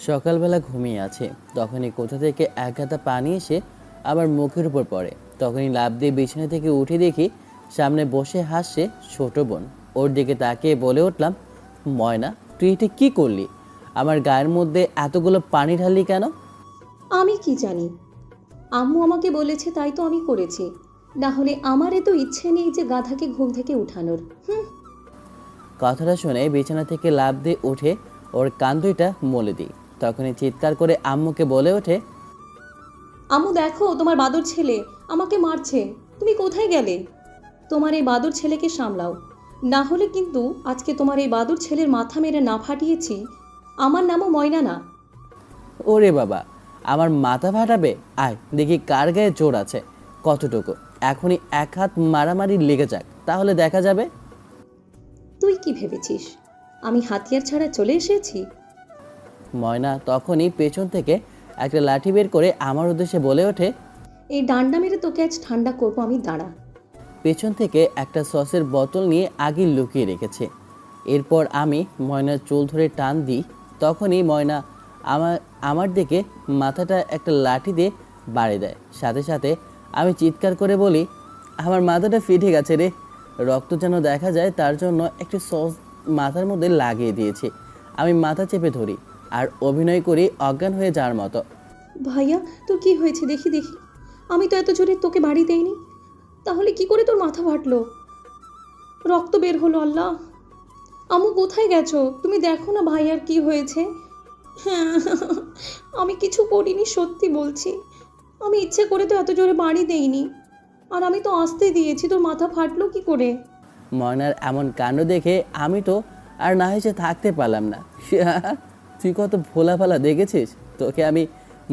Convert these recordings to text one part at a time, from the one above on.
সকালবেলা ঘুমিয়ে আছে, তখনই কোথা থেকে এক গাদা পানি এসে আমার মুখের উপর পড়ে। তখনই লাফ দিয়ে বিছানা থেকে উঠে দেখি সামনে বসে হাসছে ছোট বোন। ওর দিকে তাকিয়ে বলে উঠলাম, ময়না, তুই এটা কী করলি? আমার গায়ের মধ্যে এতগুলো পানি ঢাললি কেন? আমি কি জানি, আম্মু আমাকে বলেছে তাই তো আমি করেছি। না হলে আমার এত ইচ্ছে নেই যে গাধাকে ঘুম থেকে উঠানোর। কথাটা শুনে বিছানা থেকে লাফ দিয়ে উঠে ওর কান দুইটা মলে দিই। তখনই চিৎকার করে আম্মুকে বলে ওঠে, আম্মু দেখো, তোমার বাদর ছেলে আমাকে মারছে। তুমি কোথায় গেলে? তোমার এই বাদর ছেলেকে সামলাও, না হলে কিন্তু আজকে তোমার এই বাদর ছেলের মাথা মেরে না ফাটিয়েছি। আমার নামও ময়না না। ওরে বাবা, আমার মাথা ফাটাবে? আয় দেখি কার গায়ে জোর আছে, কতটুকু। এখনই এক হাত মারামারি লেগে যাক, তাহলে দেখা যাবে। তুই কি ভেবেছিস আমি হাতিয়ার ছাড়া চলে এসেছি? ময়না তখনই পেছন থেকে একটা লাঠি বের করে আমার উদ্দেশ্যে বলে ওঠে, এই ডান্ডা মেরে তোকে আজ ঠান্ডা করবো আমি, দাঁড়া। পেছন থেকে একটা সসের বোতল নিয়ে আগে লুকিয়ে রেখেছে। এরপর আমি ময়নার চুল ধরে টান দিই। তখনই ময়না আমার আমার দিকে মাথাটা একটা লাঠি দিয়ে বাড়ি দেয়। সাথে সাথে আমি চিৎকার করে বলি, আমার মাথাটা ফেটে গেছে রে। রক্ত যেন দেখা যায়, তার জন্য একটি সস মাথার মধ্যে লাগিয়ে দিয়েছি। আমি মাথা চেপে ধরি আর অভিনয় করি অজ্ঞান হয়ে যাওয়ার মতো। ভাইয়া, তোর কি হয়েছে? দেখি দেখি। আমি তো এত জোরে তোকে বাড়ি দেইনি, তাহলে কি করে তোর মাথা ফাটলো? রক্ত বের হলো। আল্লাহ, আম্মু কোথায় গেছো? তুমি দেখো না ভাইয়ার কি হয়েছে। হ্যাঁ, আমি কিছু করিনি, সত্যি বলছি। আমি ইচ্ছে করে তো এত জোরে বাড়ি দেইনি, আর আমি তো আসতে দিয়েছি। তোর মাথা ফাটলো কি করে? ময়নার এমন কাণ্ড দেখে আমি তো আর না হেসে থাকতে পারলাম না। তুই কত ভোলা ভালা দেখেছিস, তোকে আমি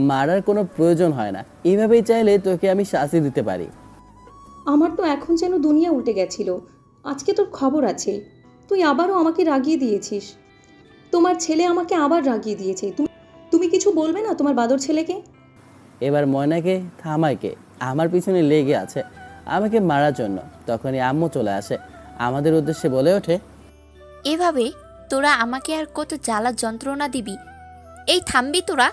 মারার কোনো প্রয়োজন হয় না। এভাবেই চাইলে তোকে আমি শাস্তি দিতে পারি। আমার তো এখন যেন দুনিয়া উল্টে গেছিল। আজকে তোর খবর আছে। তুই আবারও আমাকে রাগিয়ে দিয়েছিস। তোমার ছেলে আমাকে আবার রাগিয়ে দিয়েছে। তুমি তুমি কিছু বলবে না তোমার বাদর ছেলেকে? এবার ময়নাকে থামাইকে আমার পিছনে লেগে আছে আমাকে মারার জন্য। তখনই আম্মু চলে আসে, আমাদের উদ্দেশ্যে বলে ওঠে, এভাবে তোরা আমাকে আর কত জ্বালা যন্ত্রণা দিবি? এই থামবি তোরা,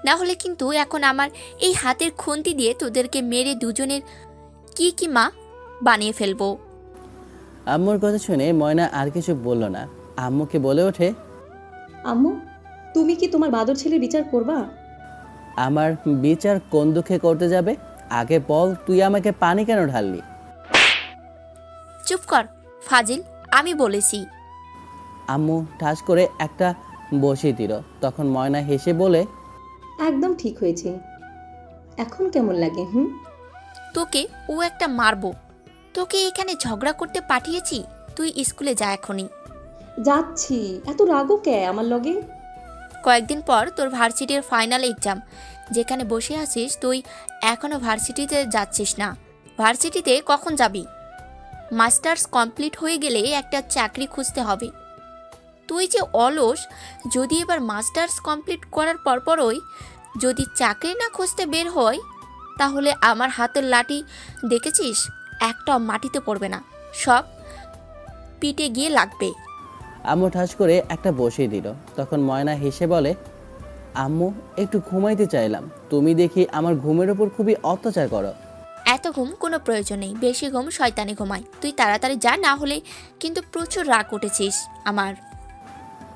না হলে কিন্তু এখন আমার এই হাতের খুন্তি দিয়ে তোদেরকে মেরে দুজনের কি মা বানিয়ে ফেলবো। আম্মুর কথা শুনে ময়না আর কিছু বলল না। আম্মুকে বলে ওঠে, আম্মু, তুমি কি তোমার বাদর ছেলের বিচার করবা? আমার বিচার কোন দুঃখে করতে যাবে? আগে বল, তুই আমাকে পানি কেন ঢাললি? চুপ কর ফাজিল, আমি বলেছি। আম্মু ঠাস করে একটা বসিয়ে দিল। তখন ময়না হেসে বলে, একদম ঠিক হয়েছে। এখন কেমন লাগে? তোকে ও একটা মারবো। তোকে এখানে ঝগড়া করতে পাঠিয়েছি, তুই স্কুলে যা এখনই। যাচ্ছি। এত রাগও কে আমার লগে? কয়েকদিন পর তোর ভার্সিটির ফাইনাল এক্সাম, যেখানে বসে আছিস তুই এখনও ভার্সিটিতে যাচ্ছিস না। ভার্সিটিতে কখন যাবি? মাস্টার্স কমপ্লিট হয়ে গেলে একটা চাকরি খুঁজতে হবে। তুই যে অলস, যদি এবার মাস্টার্স কমপ্লিট করার পরপরই যদি চাকরি না খুঁজতে বের হয়, তাহলে আমার হাতের লাঠি দেখেছিস, একটাও মাটিতে পড়বে না, সব পিঠে গিয়ে লাগবে। আম্মু ঠাস করে একটা বসিয়ে দিল। তখন ময়না হেসে বলে, আম্মু, একটু ঘুমাইতে চাইলাম, তুমি দেখি আমার ঘুমের ওপর খুবই অত্যাচার করো। এত ঘুম কোনো প্রয়োজন নেই, বেশি ঘুম শয়তানি ঘুমায়। তুই তাড়াতাড়ি যা, না হলে কিন্তু প্রচুর রাগ উঠেছিস আমার।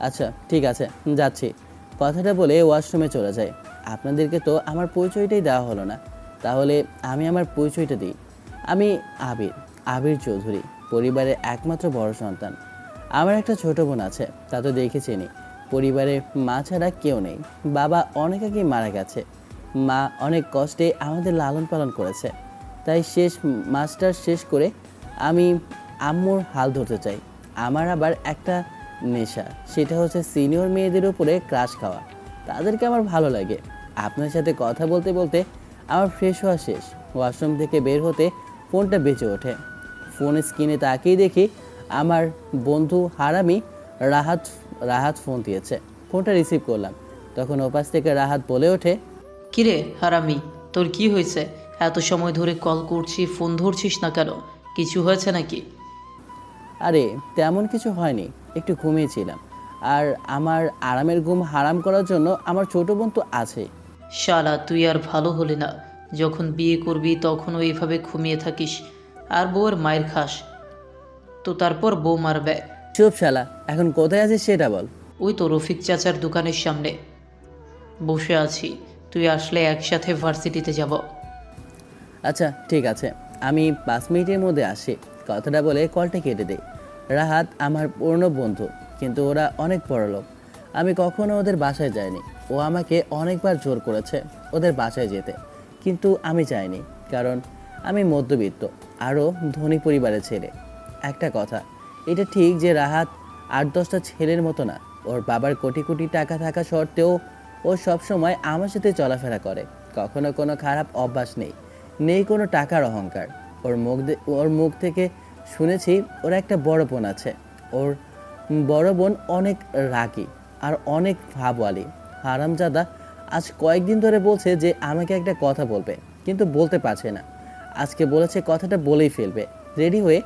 আচ্ছা ঠিক আছে, যাচ্ছি। কথাটা বলে ওয়াশরুমে চলে যায়। আপনাদেরকে তো আমার পরিচয়টাই দেওয়া হলো না, তাহলে আমি আমার পরিচয়টা দিই। আমি আবির, আবির চৌধুরী, পরিবারের একমাত্র বড় সন্তান। আমার একটা ছোট বোন আছে, তা তো দেখেছিনি। পরিবারে মা ছাড়া কেউ নেই। বাবা অনেক আগেই মারা গেছে। মা অনেক কষ্টে আমাদের লালন পালন করেছে। তাই মাস্টার শেষ করে আমি আম্মুর হাল ধরতে চাই। আমার আবার একটা নেশা, সেটা হচ্ছে সিনিয়র মেয়েদের উপরে ক্রাশ খাওয়া। তাদেরকে আমার ভালো লাগে। আপনার সাথে কথা বলতে বলতে আমার ফ্রেশ হওয়া শেষ। ওয়াশরুম থেকে বের হতে ফোনটা বেঁচে ওঠে। ফোনের স্ক্রিনে তাকিয়ে দেখি আমার বন্ধু হারামি রাহাত ফোন দিয়েছে। ফোনটা রিসিভ করলাম। তখন ওপাশ থেকে রাহাত বলে ওঠে, কিরে হারামি, তোর কি হয়েছে? এত সময় ধরে কল করছি, ফোন ধরছিস না কেন? কিছু হয়েছে নাকি? আরে তেমন কিছু হয়নি, একটু ঘুমিয়েছিলাম। আর আমার আরামের ঘুম হারাম করার জন্য আমার ছোট বোন তো আছে। শালা তুই আর ভালো হলি না। যখন বিয়ে করবি তখনও এইভাবে ঘুমিয়ে থাকিস আর বউয়ের মায়ের খাস, তো তারপর বউ মারবে। চুপ শালা, এখন কোথায় আছিস সেটা বল। ওই তো রফিক চাচার দোকানের সামনে বসে আছি, তুই আসলে একসাথে ভার্সিটিতে যাব। আচ্ছা ঠিক আছে, আমি 5 মিনিটের মধ্যে আসি। কথাটা বলে কলটা কেটে দেই। রাহাত আমার পুরনো বন্ধু, কিন্তু ওরা অনেক বড়লোক। আমি কখনো ওদের বাসায় যাইনি। ও আমাকে অনেকবার জোর করেছে ওদের বাসায় যেতে, কিন্তু আমি চাইনি, কারণ আমি মধ্যবিত্ত, আরও ধনী পরিবারের ছেলে। একটা কথা, এটা ঠিক যে রাহাত 8-10টা ছেলের মতো না। ওর বাবার কোটি কোটি টাকা থাকা সত্ত্বেও ও সবসময় আমার সাথে চলাফেরা করে। কখনো কোনো খারাপ অভ্যাস নেই, নেই কোনো টাকার অহংকার। ওর মুখ থেকে শুনেছি ওর একটা বড় বোন আছে। ওর বড় বোন অনেক রাগী আর অনেক ভাবওয়ালি। হারামজাদা আজ কয়েকদিন ধরে বলছে যে আমাকে একটা কথা বলবে, কিন্তু বলতে পারছে না। আজকে বলেছে কথাটা বলেই ফেলবে। রেডি হয়ে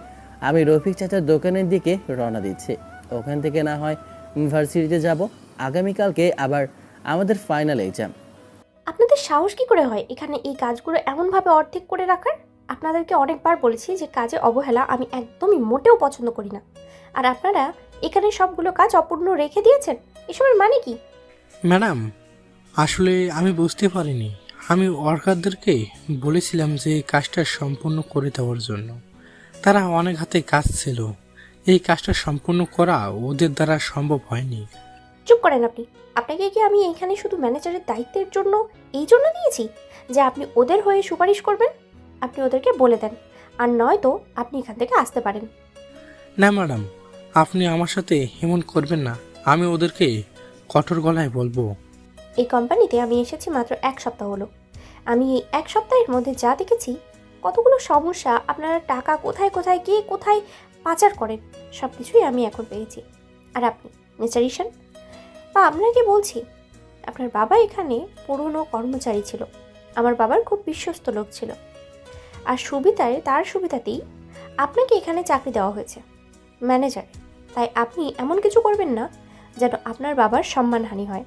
আমি রফিক চাচার দোকানের দিকে রওনা দিচ্ছি। ওখান থেকে না হয় ইউনিভার্সিটিতে যাব। আগামীকালকে আবার আমাদের ফাইনাল এক্সাম। আপনাদের সাহস কি করে হয় এখানে এই কাজগুলো এমনভাবে অর্ধেক করে রাখার? আপনাদেরকে অনেকবার বলেছি যে কাজে অবহেলা আমি একদমই মোটেও পছন্দ করি না, আর আপনারা এখানে সবগুলো কাজ অপূর্ণ রেখে দিয়েছেন। এসবের মানে কি? ম্যাডাম, আসলে আমি বুঝতে পারিনি। আমি ওয়ার্কারদেরকে বলেছিলাম যে কাজটা সম্পূর্ণ করে দেওয়ার জন্য। তারা অনেক হাতে কাজ ছিল, এই কাজটা সম্পূর্ণ করা ওদের দ্বারা সম্ভব হয়নি। চুপ করেন আপনি। আপনাকে কি আমি এইখানে শুধু ম্যানেজারের দায়িত্বের জন্য এই জন্য দিয়েছি যে আপনি ওদের হয়ে সুপারিশ করবেন? আপনি ওদেরকে বলে দেন, আর নয়তো আপনি এখান থেকে আসতে পারেন। না ম্যাডাম, আপনি আমার সাথে এমন করবেন না। আমি ওদেরকে কঠোর গলায় বলবো। এই কোম্পানিতে আমি এসেছি মাত্র 1 সপ্তাহ হলো। আমি এই 1 সপ্তাহের মধ্যে যা দেখেছি, কতগুলো সমস্যা, আপনারা টাকা কোথায় কোথায় কে কোথায় পাচার করেন, সব কিছুই আমি এখন পেয়েছি। আর আপনি মিস্টার ঈশান, বা আপনাকে বলছি, আপনার বাবা এখানে পুরনো কর্মচারী ছিল। আমার বাবার খুব বিশ্বস্ত লোক ছিল, আর তার সুবিধাতেই আপনাকে এখানে চাকরি দেওয়া হয়েছে ম্যানেজার। তাই আপনি এমন কিছু করবেন না যেন আপনার বাবার সম্মানহানি হয়।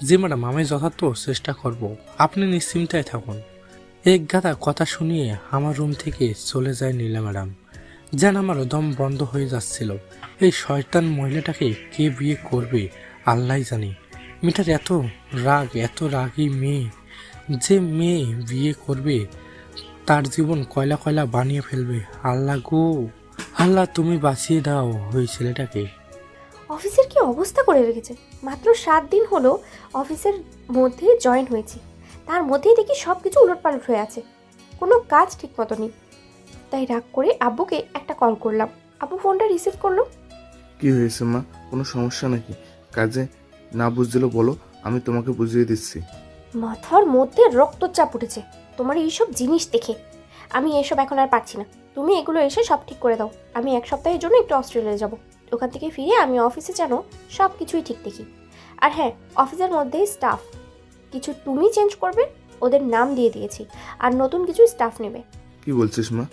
জি ম্যাডাম, আমি যথার্থ চেষ্টা করব। আপনি নিশ্চিন্তায় থাকুন। এক গাদা কথা শুনিয়ে আমার রুম থেকে চলে যায় নীলা ম্যাডাম। যেন আমার দম বন্ধ হয়ে যাচ্ছিল। এই শয়তান মহিলাটাকে কে বিয়ে করবে আল্লাহই জানে। মেয়েটার এত রাগী মেয়ে, যে মেয়ে বিয়ে করবে তার জীবন কয়লা কয়লা বানিয়ে ফেলবে। আল্লাহ গো, আল্লাহ তুমি বাঁচিয়ে দাও ওই ছেলেটাকে। অফিসের কি অবস্থা করে রেখেছে! মাত্র 7 দিন হলো অফিসের মধ্যে জয়েন হয়েছি, তার মধ্যেই দেখি সব কিছু উলটপালট হয়ে আছে, কোনো কাজ ঠিক মতো নেই। তাই রাগ করে আব্বুকে একটা কল করলাম। আব্বু ফোনটা রিসিভ করলো। কি হয়েছে মা, কোনো সমস্যা নাকি? কাজে না বুঝলে বলো, আমি তোমাকে বুঝিয়ে দিচ্ছি। মাথার মধ্যে রক্তচাপ উঠেছে তোমার এইসব জিনিস দেখে। আমি এসব এখন আর পারছি না। তুমি এগুলো এসে সব ঠিক করে দাও। আমি 1 সপ্তাহের জন্য একটু অস্ট্রেলিয়া যাব। ওখান থেকে ফিরে আমি অফিসে যেন সব কিছুই ঠিক দেখি। আর হ্যাঁ, অফিসের মধ্যেই স্টাফ কিছু তুমি চেঞ্জ করবে, ওদের নাম দিয়ে দিয়েছি, আর নতুন কিছু স্টাফ নেবে। কি বলছিস মা?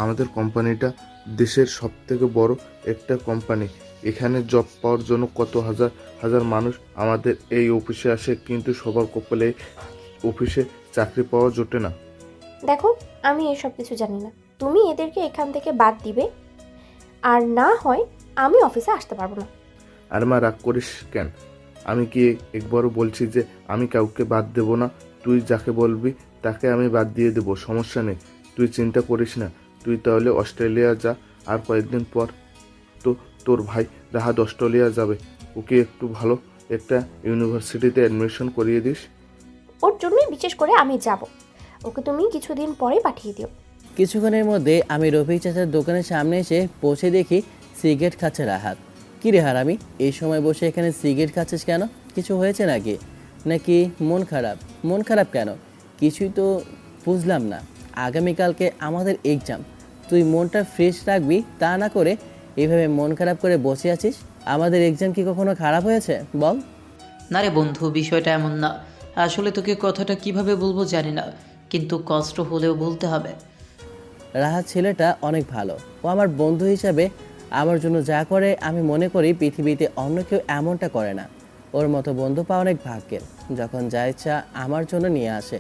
আমাদের কোম্পানিটা দেশের সব থেকে বড় একটা কোম্পানি। এখানে জব পাওয়ার জন্য কত হাজার হাজার মানুষ আমাদের এই অফিসে আসে, কিন্তু সবার কপালে অফিসে চাকরি পাওয়া জোটে না। দেখো, আমি এসব কিছু জানি না। তুমি এদেরকে এখান থেকে বাদ দিবে, আর না হয় আমি অফিসে আসতে পারবো না। আর মা, রাগ করিস কেন? আমি কি একবারও বলছি যে আমি কাউকে বাদ দেব না? তুই যাকে বলবি তাকে আমি বাদ দিয়ে দেবো, সমস্যা নেই। তুই চিন্তা করিস না। তুই তাহলে অস্ট্রেলিয়া যা, আর কয়েকদিন পর তো তোর ভাই রাহাত অস্ট্রেলিয়া যাবে। ওকে একটু ভালো একটা ইউনিভার্সিটিতে অ্যাডমিশন করিয়ে দিস। ওর জন্যই বিশেষ করে আমি যাব। ওকে তুমি কিছুদিন পরে পাঠিয়ে দিও। কিছুক্ষণের মধ্যে আমি রফিক চাচার দোকানের সামনে এসে পৌঁছে দেখি সিগারেট খাচ্ছে রাহাত। কী রে হারামি, এই সময় বসে এখানে সিগারেট খাচ্ছিস কেন? কিছু হয়েছে নাকি মন খারাপ? মন খারাপ কেন? কিছুই তো বুঝলাম না। আগামীকালকে আমাদের এক্সাম, তুই মনটা ফ্রেশ রাখবি, তা না করে এইভাবে মন খারাপ করে বসে আছিস। আমাদের এক্সাম কি কখনো খারাপ হয়েছে বল? না রে বন্ধু, বিষয়টা এমন না। আসলে তোকে কথাটা কিভাবে বলবো জানি না, কিন্তু কষ্ট হলেও বলতে হবে। রাহাত ছেলেটা অনেক ভালো, ও আমার বন্ধু হিসাবে আমার জন্য যা করে আমি মনে করি পৃথিবীতে অন্য কেউ এমনটা করে না। ওর মতো বন্ধু পাওয়া অনেক ভাগ্যের। যখন যা ইচ্ছা আমার জন্য নিয়ে আসে।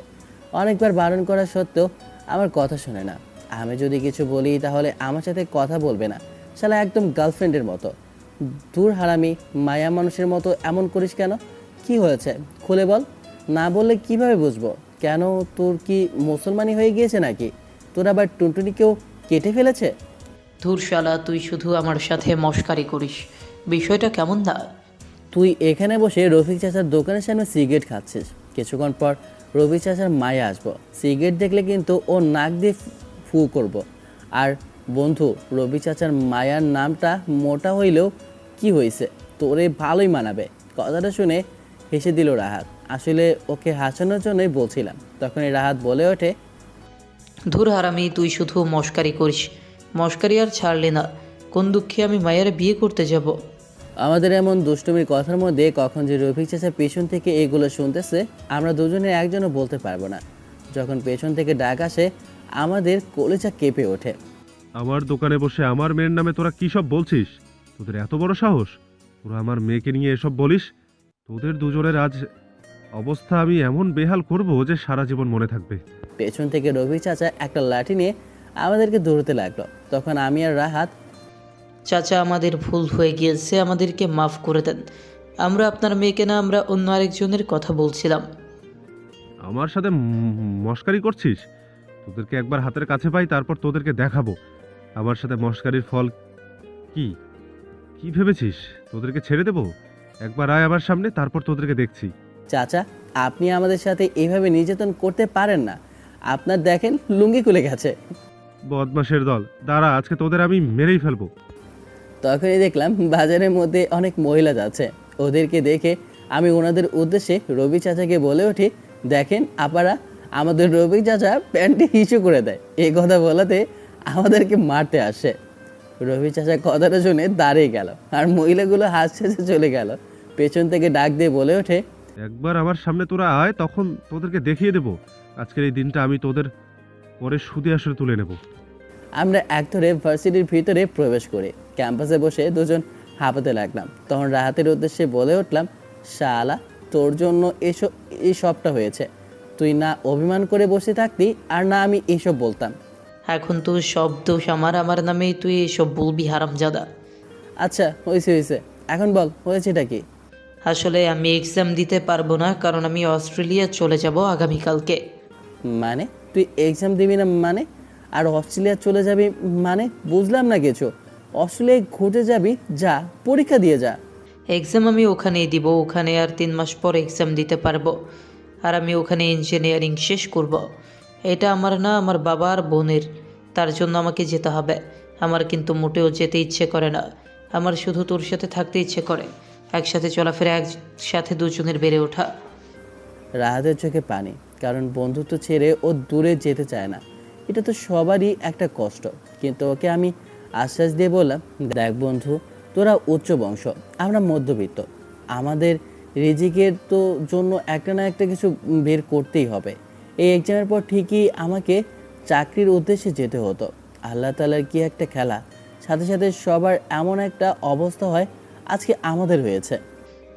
অনেকবার বারণ করা সত্ত্বেও আমার কথা শোনে না। আমি যদি কিছু বলি তাহলে আমার সাথে কথা বলবে না। শালা একদম গার্লফ্রেন্ডের মতো। দূর হারামি, মায়া মানুষের মতো এমন করিস কেন? কি হয়েছে খুলে বল। না বললে কিভাবে বুঝবো? কেন, তোর কি মুসলমানি হয়ে গিয়েছে নাকি? তোর আবার টুনটুনিকেও কেটে ফেলেছে? ধুর শালা, তুই শুধু আমার সাথে মশকারি করিস। বিষয়টা কেমন না? তুই এখানে বসে রফিক চাচার দোকানের সামনে সিগারেট খাচ্ছিস। কিছুক্ষণ পর রফিক চাচার মায়া আসবো। সিগারেট দেখলে কিন্তু ও নাক দিয়ে ফু করব। আর বন্ধু, রফিক চাচার মায়ার নামটা মোটা হইলেও কি হয়েছে, তোরে ভালোই মানাবে। কথাটা শুনে হেসে দিল রাহাত। আসলে ওকে হাসানোর জন্যই বলছিলাম। তখনই রাহাত বলে ওঠে, ধুর হারামি, তুই শুধু মশকারি করিস। মশকারি আর ছাড়লি না। কোন দুঃখে আমি মায়ের বিয়ে করতে যাব? আমাদের এমন দুষ্টুমির কথার মধ্যে কখন যে রফিক চাচা পেছন থেকে এগুলো শুনতেছে আমরা দুজনে একজনও বলতে পারবো না। যখন পেছন থেকে ডাক আসে আমাদের কলিজা কেঁপে ওঠে। আমার দোকানে বসে আমার মেয়ের নামে তোরা কি সব বলছিস? তোদের এত বড় সাহস? তোরা আমার মেয়েকে নিয়ে এসব বলিস? তোদের দুজনের আজ অবস্থা আমি এমন বেহাল করব যে সারা জীবন মনে থাকবে। পেছন থেকে রফিক চাচা একটা লাঠি নিয়ে আমাদেরকে দৌড়তে লাগলো। তখন আমি আর রাহাত, চাচা, আমাদের ভুল হয়ে গিয়েছে, আমাদেরকে মাফ করে দেন। আমরা আপনার মেয়েকে না, আমরা অন্য আরেকজনের কথা বলছিলাম। আমার সাথে মশকারি করছিস? তোদেরকে একবার হাতের কাছে পাই, তারপর তোদেরকে দেখাবো আমার সাথে মশকারির ফল কি। কি ভেবেছিস তোদেরকে ছেড়ে দেবো? একবার আয় আমার সামনে, তারপর তোদেরকে দেখছি। চাচা আপনি আমাদের সাথে এইভাবে নির্যাতন করতে পারেন না। আপনার দেখেন লুঙ্গি খুলে গেছে। বদমাশের দল, দাঁড়া, আজকে তোদের আমি মেরেই ফেলবো। তখনই দেখলাম বাজারের মধ্যে অনেক মহিলা যাচ্ছে। ওদেরকে দেখে আমি ওনাদের উদ্দেশ্যে রবি চাচাকে বলে উঠি, দেখেন আপারা, আমাদের রবি চাচা প্যান্টে হিসু করে দেয়। এই কথা বলাতে আমাদেরকে মারতে আসে। রবি চাচা কথাটা শুনে দাঁড়িয়ে গেল আর মহিলাগুলো হাসছে চলে গেল। পেছন থেকে ডাক দিয়ে বলে ওঠে, একবার আমার সামনে তোরা আয়, তখন তোদেরকে দেখিয়ে দেবো আজকের এই দিনটা আমি তোদের পরে সুদে আসলে তুলে নেব। আমরা এক ধরে ভার্সিটির ভিতরে প্রবেশ করি। ক্যাম্পাসে বসে দুজন হাঁপাতে লাগলাম। তখন রাহাতের উদ্দেশ্যে বলে উঠলাম, শালা তোর জন্য এই সবটা হয়েছে। তুই না অভিমান করে বসে থাকতি আর না আমি এইসব বলতাম। এখন তো সব দোষ আমার নামেই তুই এসব বলবি, হারামজাদা। আচ্ছা হয়েছে, এখন বল হয়েছেটা কি? আসলে আমি এক্সাম দিতে পারবো না, কারণ আমি অস্ট্রেলিয়া চলে যাব আগামীকালকে। মানে তুই এক্সাম দিবি না মানে? আর অস্ট্রেলিয়া চলে যাবি মানে? বুঝলাম না কিছু। অস্ট্রেলিয়ায় ঘুরতে যাবি, যা পরীক্ষা দিয়ে যা। এক্সাম আমি ওখানেই দিব, ওখানে আর 3 মাস পর এক্সাম দিতে পারবো। আর আমি ওখানে ইঞ্জিনিয়ারিং শেষ করব। এটা আমার না, আমার বাবা আর বোনের। তার জন্য আমাকে যেতে হবে। আমার কিন্তু মোটেও যেতে ইচ্ছে করে না। আমার শুধু তোর সাথে থাকতে ইচ্ছে করে, একসাথে চলাফেরা, একসাথে দুজনের বেড়ে ওঠা। রাহাতের চোখে পানি, কারণ বন্ধুত্ব ছেড়ে ও দূরে যেতে চায় না। এটা তো সবারই একটা কষ্ট। কিন্তু ওকে আমি আশ্বাস দিয়ে বললাম, দেখ বন্ধু, তোরা উচ্চ বংশ, আমরা মধ্যবিত্ত। আমাদের রিজিকের তো জন্য একটা না একটা কিছু বের করতেই হবে। এই এক্সামের পর ঠিকই আমাকে চাকরির উদ্দেশ্যে যেতে হতো। আল্লাহ তাআলার কি একটা খেলা, সাথে সাথে সবার এমন একটা অবস্থা হয়, আজকে আমাদের হয়েছে।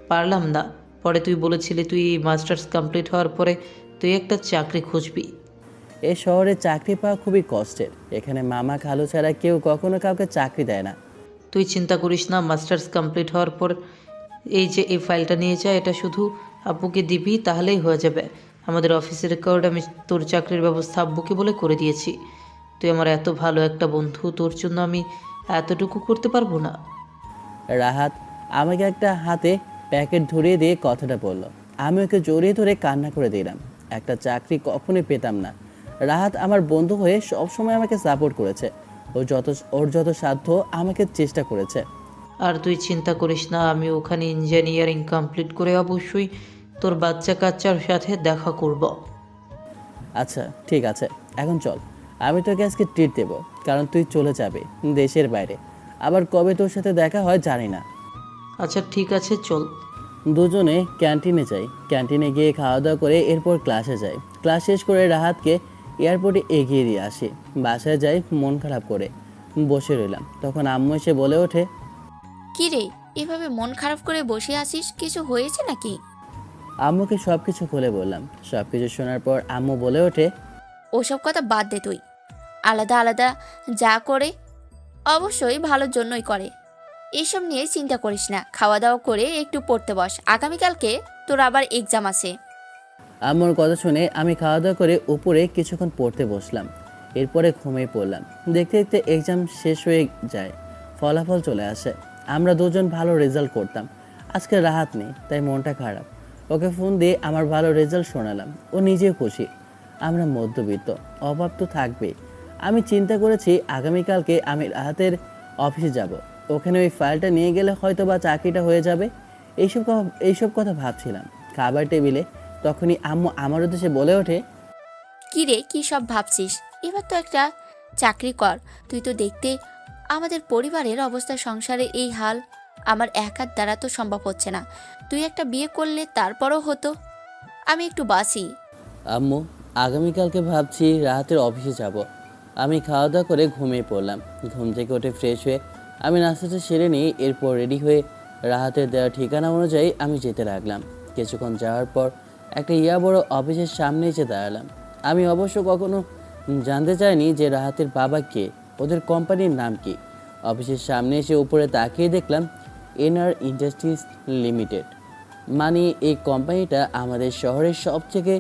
পারলাম না। পরে তুই বলেছিলি তুই মাস্টার্স কমপ্লিট হওয়ার পরে তুই একটা চাকরি খুঁজবি। এই শহরে চাকরি পাওয়া খুবই কষ্টের। এখানে মামা খালু ছাড়া কেউ কখনো কাউকে চাকরি দেয় না। তুই চিন্তা করিস না, মাস্টার্স কমপ্লিট হওয়ার পর এই যে এই ফাইলটা নিয়ে যা, এটা শুধু আব্বুকে দিবি, তাহলেই হয়ে যাবে। আমাদের অফিসের রেকর্ড আমি তোর চাকরির ব্যবস্থা আব্বুকে বলে করে দিয়েছি। তুই আমার এত ভালো একটা বন্ধু, তোর জন্য আমি এতটুকু করতে পারবো না? রাহাত আমাকে একটা হাতে প্যাকেট ধরিয়ে দিয়ে কথাটা বলল। আমি ওকে জড়িয়ে ধরে কান্না করে দিলাম। একটা চাকরি কখনোই পেতাম না। রাহাত আমার বন্ধু হয়ে সবসময় আমাকে সাপোর্ট করেছে। ওর যত সাধ্য আমাকে চেষ্টা করেছে। আর তুই চিন্তা করিস না, আমি ওখানে ইঞ্জিনিয়ারিং কমপ্লিট করে অবশ্যই তোর বাচ্চা কাচ্চার সাথে দেখা করব। আচ্ছা ঠিক আছে, এখন চল। আমি তোকে আজকে ট্রিট দেবো, কারণ তুই চলে যাবে দেশের বাইরে। আবার কবে তোর সাথে দেখা হয় জানি না। আচ্ছা ঠিক আছে, চল। দুজনে ক্যান্টিনে যাই। ক্যান্টিনে গিয়ে খাওয়া দাওয়া করে এরপর ক্লাসে যাই। ক্লাস শেষ করে রাহাতকে এয়ারপোর্টে এগিয়ে দিয়ে আসি। বাসায় যাই মন খারাপ করে। বসে রইলাম। তখন আম্মু এসে বলে ওঠে, কি রে, এভাবে মন খারাপ করে বসে আছিস, কিছু হয়েছে নাকি? আম্মুকে সব কিছু খুলে বললাম। সব কিছু শোনার পর আম্মু বলে ওঠে, ওসব কথা বাদ দে তুই। আলাদা আলাদা যা করে অবশ্যই ভালোর জন্যই করে। এসব নিয়ে চিন্তা করিস না, খাওয়া দাওয়া করে একটু পড়তে বস, আগামীকালকে তোর আবার এক্সাম আছে। আম্মুর কথা শুনে আমি খাওয়া দাওয়া করে উপরে কিছুক্ষণ পড়তে বসলাম। এরপরে ঘুমিয়ে পড়লাম। দেখতে দেখতে এক্সাম শেষ হয়ে যায়, ফলাফল চলে আসে। আমরা দুজন ভালো রেজাল্ট করতাম। আজকে রাহাত নেই, তাই মনটা খারাপ। ওকে ফোন দিয়ে আমার ভালো রেজাল্ট শোনালাম। ও নিজেও খুশি। আমরা মধ্যবিত্ত, অভাব তো থাকবেই। আমি চিন্তা করেছি আগামীকালকে আমি রাহাতের অফিসে যাব। ওখানে ওই ফাইলটা নিয়ে গেলে হয়তো বা চাকরিটা হয়ে যাবে। এইসব কথা ভাবছিলাম খাবার টেবিলে। তখনই আম্মু আমার উদ্দেশ্যে বলে ওঠে, কি রে, কি সব ভাবছিস? এবার তো একটা চাকরি কর। তুই তো দেখতে আমাদের পরিবারের অবস্থা, সংসারে এই হাল, আমার একার দ্বারা তো সম্ভব হচ্ছে না। তুই একটা বিয়ে করলে তারপরও হতো। আমি একটু বাসি। আম্মু, আগামীকালকে ভাবছি রাহাতের অফিসে যাব। আমি খাওয়া দাওয়া করে ঘুমিয়ে পড়লাম। ঘুম থেকে উঠে ফ্রেশ হয়ে আমি নাস্তাটা সেরে নিই। এরপর রেডি হয়ে রাহাতের দেওয়া ঠিকানা অনুযায়ী আমি যেতে লাগলাম। কিছুক্ষণ যাওয়ার পর একটা বড় অফিসের সামনে এসে দাঁড়ালাম। আমি অবশ্য কখনো জানতে চাইনি যে রাহাতের বাবা কে, ওদের কোম্পানির নাম কি। অফিসের সামনে এসে উপরে তাকিয়ে দেখলাম এনআর ইন্ডাস্ট্রিজ লিমিটেড। মানে এই কোম্পানিটা আমাদের শহরের সবথেকে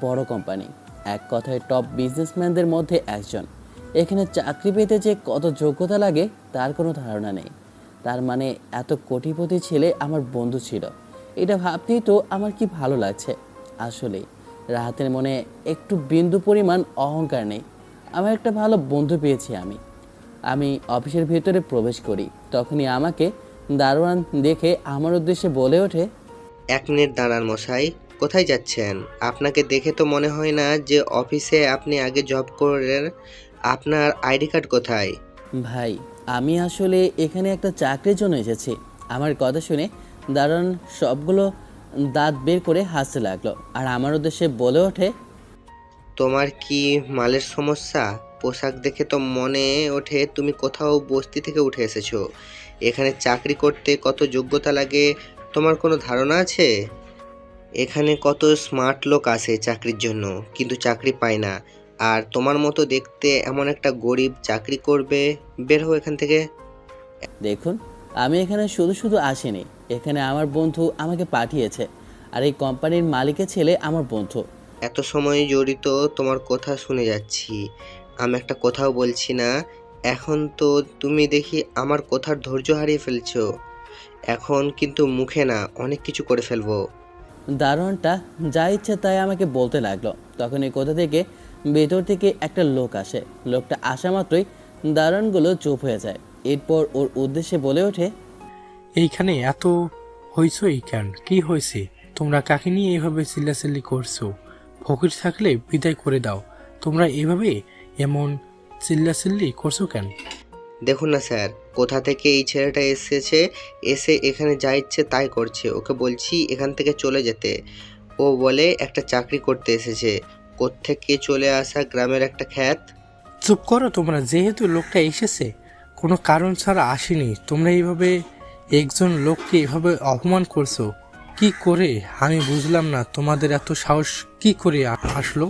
বড় কোম্পানি, এক কথায় টপ বিজনেসম্যানদের মধ্যে একজন। এখানে চাকরি পেতে যে কত যোগ্যতা লাগে তার কোনো ধারণা নেই। তার মানে এত কোটিপতি ছেলে আমার বন্ধু ছিল। এটা ভাবতেই তো আমার কি ভালো লাগছে। আসলেই রাহাতের মনে একটু বিন্দু পরিমাণ অহংকার নেই। আমার একটা ভালো বন্ধু পেয়েছি আমি অফিসের ভেতরে প্রবেশ করি। তখনই আমাকে দারোয়ান দেখে আমার উদ্দেশ্যে বলে ওঠে, 1 মিনিট দাঁড়ান মশাই, কোথায় যাচ্ছেন? আপনাকে দেখে তো মনে হয় না যে অফিসে আপনি আগে জব করেন। আপনার আইডি কার্ড কোথায়? ভাই, আমি আসলে এখানে একটা চাকরির জন্য এসেছি। আমার কথা শুনে দারোয়ান সবগুলো দাঁত বের করে হাসতে লাগলো আর আমার উদ্দেশ্যে বলে ওঠে, তোমার কি মালের সমস্যা? পোশাক দেখে তো মনে ওঠে তুমি কোথাও বস্তি থেকে উঠে এসেছো। এখানে চাকরি করতে কত যোগ্যতা লাগে তোমার কোনো ধারণা আছে? এখানে কত স্মার্ট লোক আসে চাকরির জন্য, কিন্তু চাকরি পায় না। আর তোমার মতো দেখতে এমন একটা গরিব চাকরি করবে? বের হও এখান থেকে। দেখুন, আমি এখানে শুধু শুধু আসিনি। এখানে আমার বন্ধু আমাকে পাঠিয়েছে, আর এই কোম্পানির মালিকের ছেলে আমার বন্ধু। এত সময় জড়িত তোমার কথা শুনে যাচ্ছি, আমি একটা কথাও বলছি না। এখন তো তুমি দেখি আমার কথার ধৈর্য হারিয়ে ফেলছো। এখন কিন্তু মুখে না, অনেক কিছু করে ফেলবো। দারোয়ানটা যা ইচ্ছে তাই আমাকে বলতে লাগলো। তখন এই কোথা থেকে ভেতর থেকে একটা লোক আসে। লোকটা আসা মাত্রই দারোয়ানগুলো চুপ হয়ে যায়। এরপর ওর উদ্দেশ্যে বলে ওঠে, এইখানে এত হইছই কেন? কি হয়েছে? তোমরা কাকে নিয়ে এভাবে চিল্লাচিল্লি করছো? ফকির থাকলে বিদায় করে দাও। তোমরা এভাবে এমন চিল্লাচিল্লি করছো কেন? দেখুন না স্যার, কোথা থেকে এই ছেলেটা এসেছে, এসে এখানে যা ইচ্ছে তাই করছে। ওকে বলছি এখান থেকে চলে যেতে। ও বলে একটা চাকরি করতে এসেছে। কোত্থেকে চলে আসা গ্রামের একটা খ্যাত। চুপ করো তোমরা। যেহেতু লোকটা এসেছে, কোনো কারণ ছাড়া আসেনি, তোমরা এইভাবে একজন লোককে এভাবে অপমান করছো কি করে? আমি বুঝলাম না তোমাদের এত সাহস কি করে আসলো।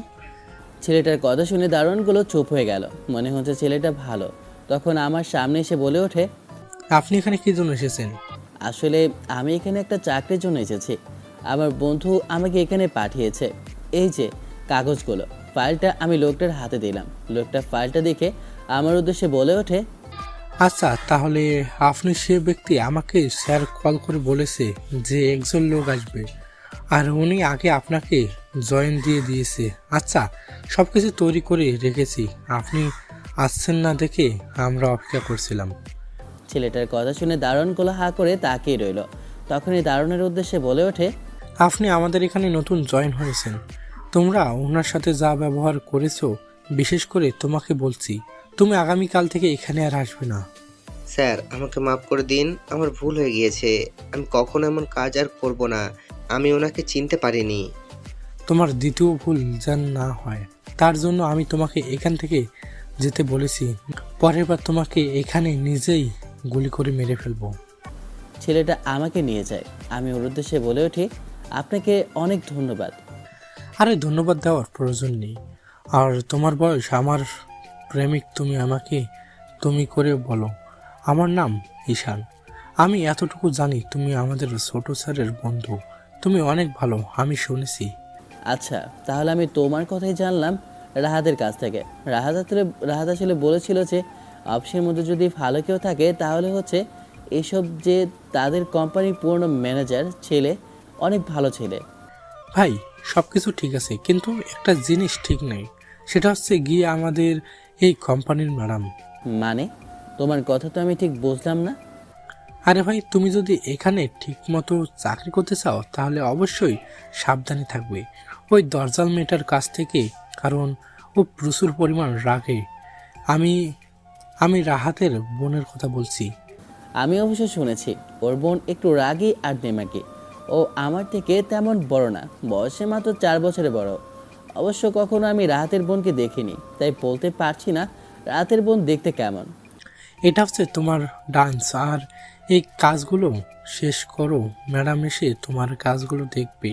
ছেলেটার কথা শুনে দারোয়ানগুলো চুপ হয়ে গেল। মনে হচ্ছে ছেলেটা ভালো। তখন আমার সামনে এসে বলে ওঠে, আপনি এখানে কি জন্য এসেছেন? আসলে আমি এখানে একটা চাকরির জন্য এসেছি। আমার বন্ধু আমাকে এখানে পাঠিয়েছে। এই যে কাগজগুলো, ফাইলটা আমি লোকটার হাতে দিলাম। লোকটা ফাইলটা দেখে আমার উদ্দেশ্যে বলে ওঠে, আচ্ছা, তাহলে আপনি সে ব্যক্তি। আমাকে স্যার কল করে বলেছে যে একজন লোক আসবে, আর উনি আগে আপনাকে জয়েন দিয়ে দিয়েছে। আচ্ছা, সব কিছু তৈরি করে রেখেছি, আপনি আসছেন না দেখে আমরা অপেক্ষা করছিলাম। ছেলেটার কথা শুনে দারোয়ানগুলো হা করে তাকিয়ে রইল। তখনই দারোয়ানের উদ্দেশ্যে বলে ওঠে, আপনি আমাদের এখানে নতুন জয়েন হয়েছেন। তোমরা ওনার সাথে যা ব্যবহার করেছো, বিশেষ করে তোমাকে বলছি, তুমি আগামীকাল থেকে এখানে আর আসবে না। স্যার আমাকে মাফ করে দিন, আমার ভুল হয়ে গিয়েছে। আমি কখনো এমন কাজ আর করব না। আমি ওনাকে চিনতে পারিনি। তোমার দ্বিতীয় ভুল যেন না হয়, তার জন্য আমি তোমাকে এখান থেকে যেতে বলেছি, পরের বার তোমাকে এখানে নিজেই গুলি করে মেরে ফেলবো। ছেলেটা আমাকে নিয়ে যায়। আমি ওর উদ্দেশ্যে বলে উঠি, আপনাকে অনেক ধন্যবাদ। আরে ধন্যবাদ দেওয়ার প্রয়োজন নেই। আর তোমার বয়স, আমার প্রেমিক তুমি আমাকে তুমি করে বলো। আমার নাম ঈশান। আমি এতটুকু জানি তুমি আমাদের ছোট স্যারের বন্ধু। তুমি অনেক ভালো, আমি শুনেছি। আচ্ছা, তাহলে আমি তোমার কথাই জানলাম রাহাতের কাছ থেকে। রাহাত আসলে বলেছিল যে অফিসের মধ্যে যদি ভালো কেউ থাকে তাহলে হচ্ছে এসব যে তাদের কোম্পানির পুরনো ম্যানেজার ছেলে, অনেক ভালো ছেলে। ভাই সব কিছু ঠিক আছে, কিন্তু একটা জিনিস ঠিক নেই, সেটা হচ্ছে গিয়ে আমাদের এই কোম্পানির ম্যাডাম। মানে তোমার কথা তো আমি ঠিক বুঝলাম না। আরে ভাই, তুমি যদি এখানে ঠিকমতো চাকরি করতে চাও তাহলে অবশ্যই সাবধানে থাকবে ওই দরজাল মেয়েটার কাছ থেকে, কারণ ও প্রচুর পরিমাণ রাগে। আমি রাহাতের বোনের কথা বলছি। আমি অবশ্য শুনেছি ওর বোন একটু রাগী আর নেমাকি। ও আমার থেকে তেমন বড় না, বয়সে মাত্র 4 বছরের বড়। অবশ্য কখনো আমি রাহাতের বোনকে দেখিনি, তাই বলতে পারছি না রাহাতের বোন দেখতে কেমন। এটা হচ্ছে তোমার ডান্স, আর এই কাজগুলো শেষ করো, ম্যাডাম এসে তোমার কাজগুলো দেখবে,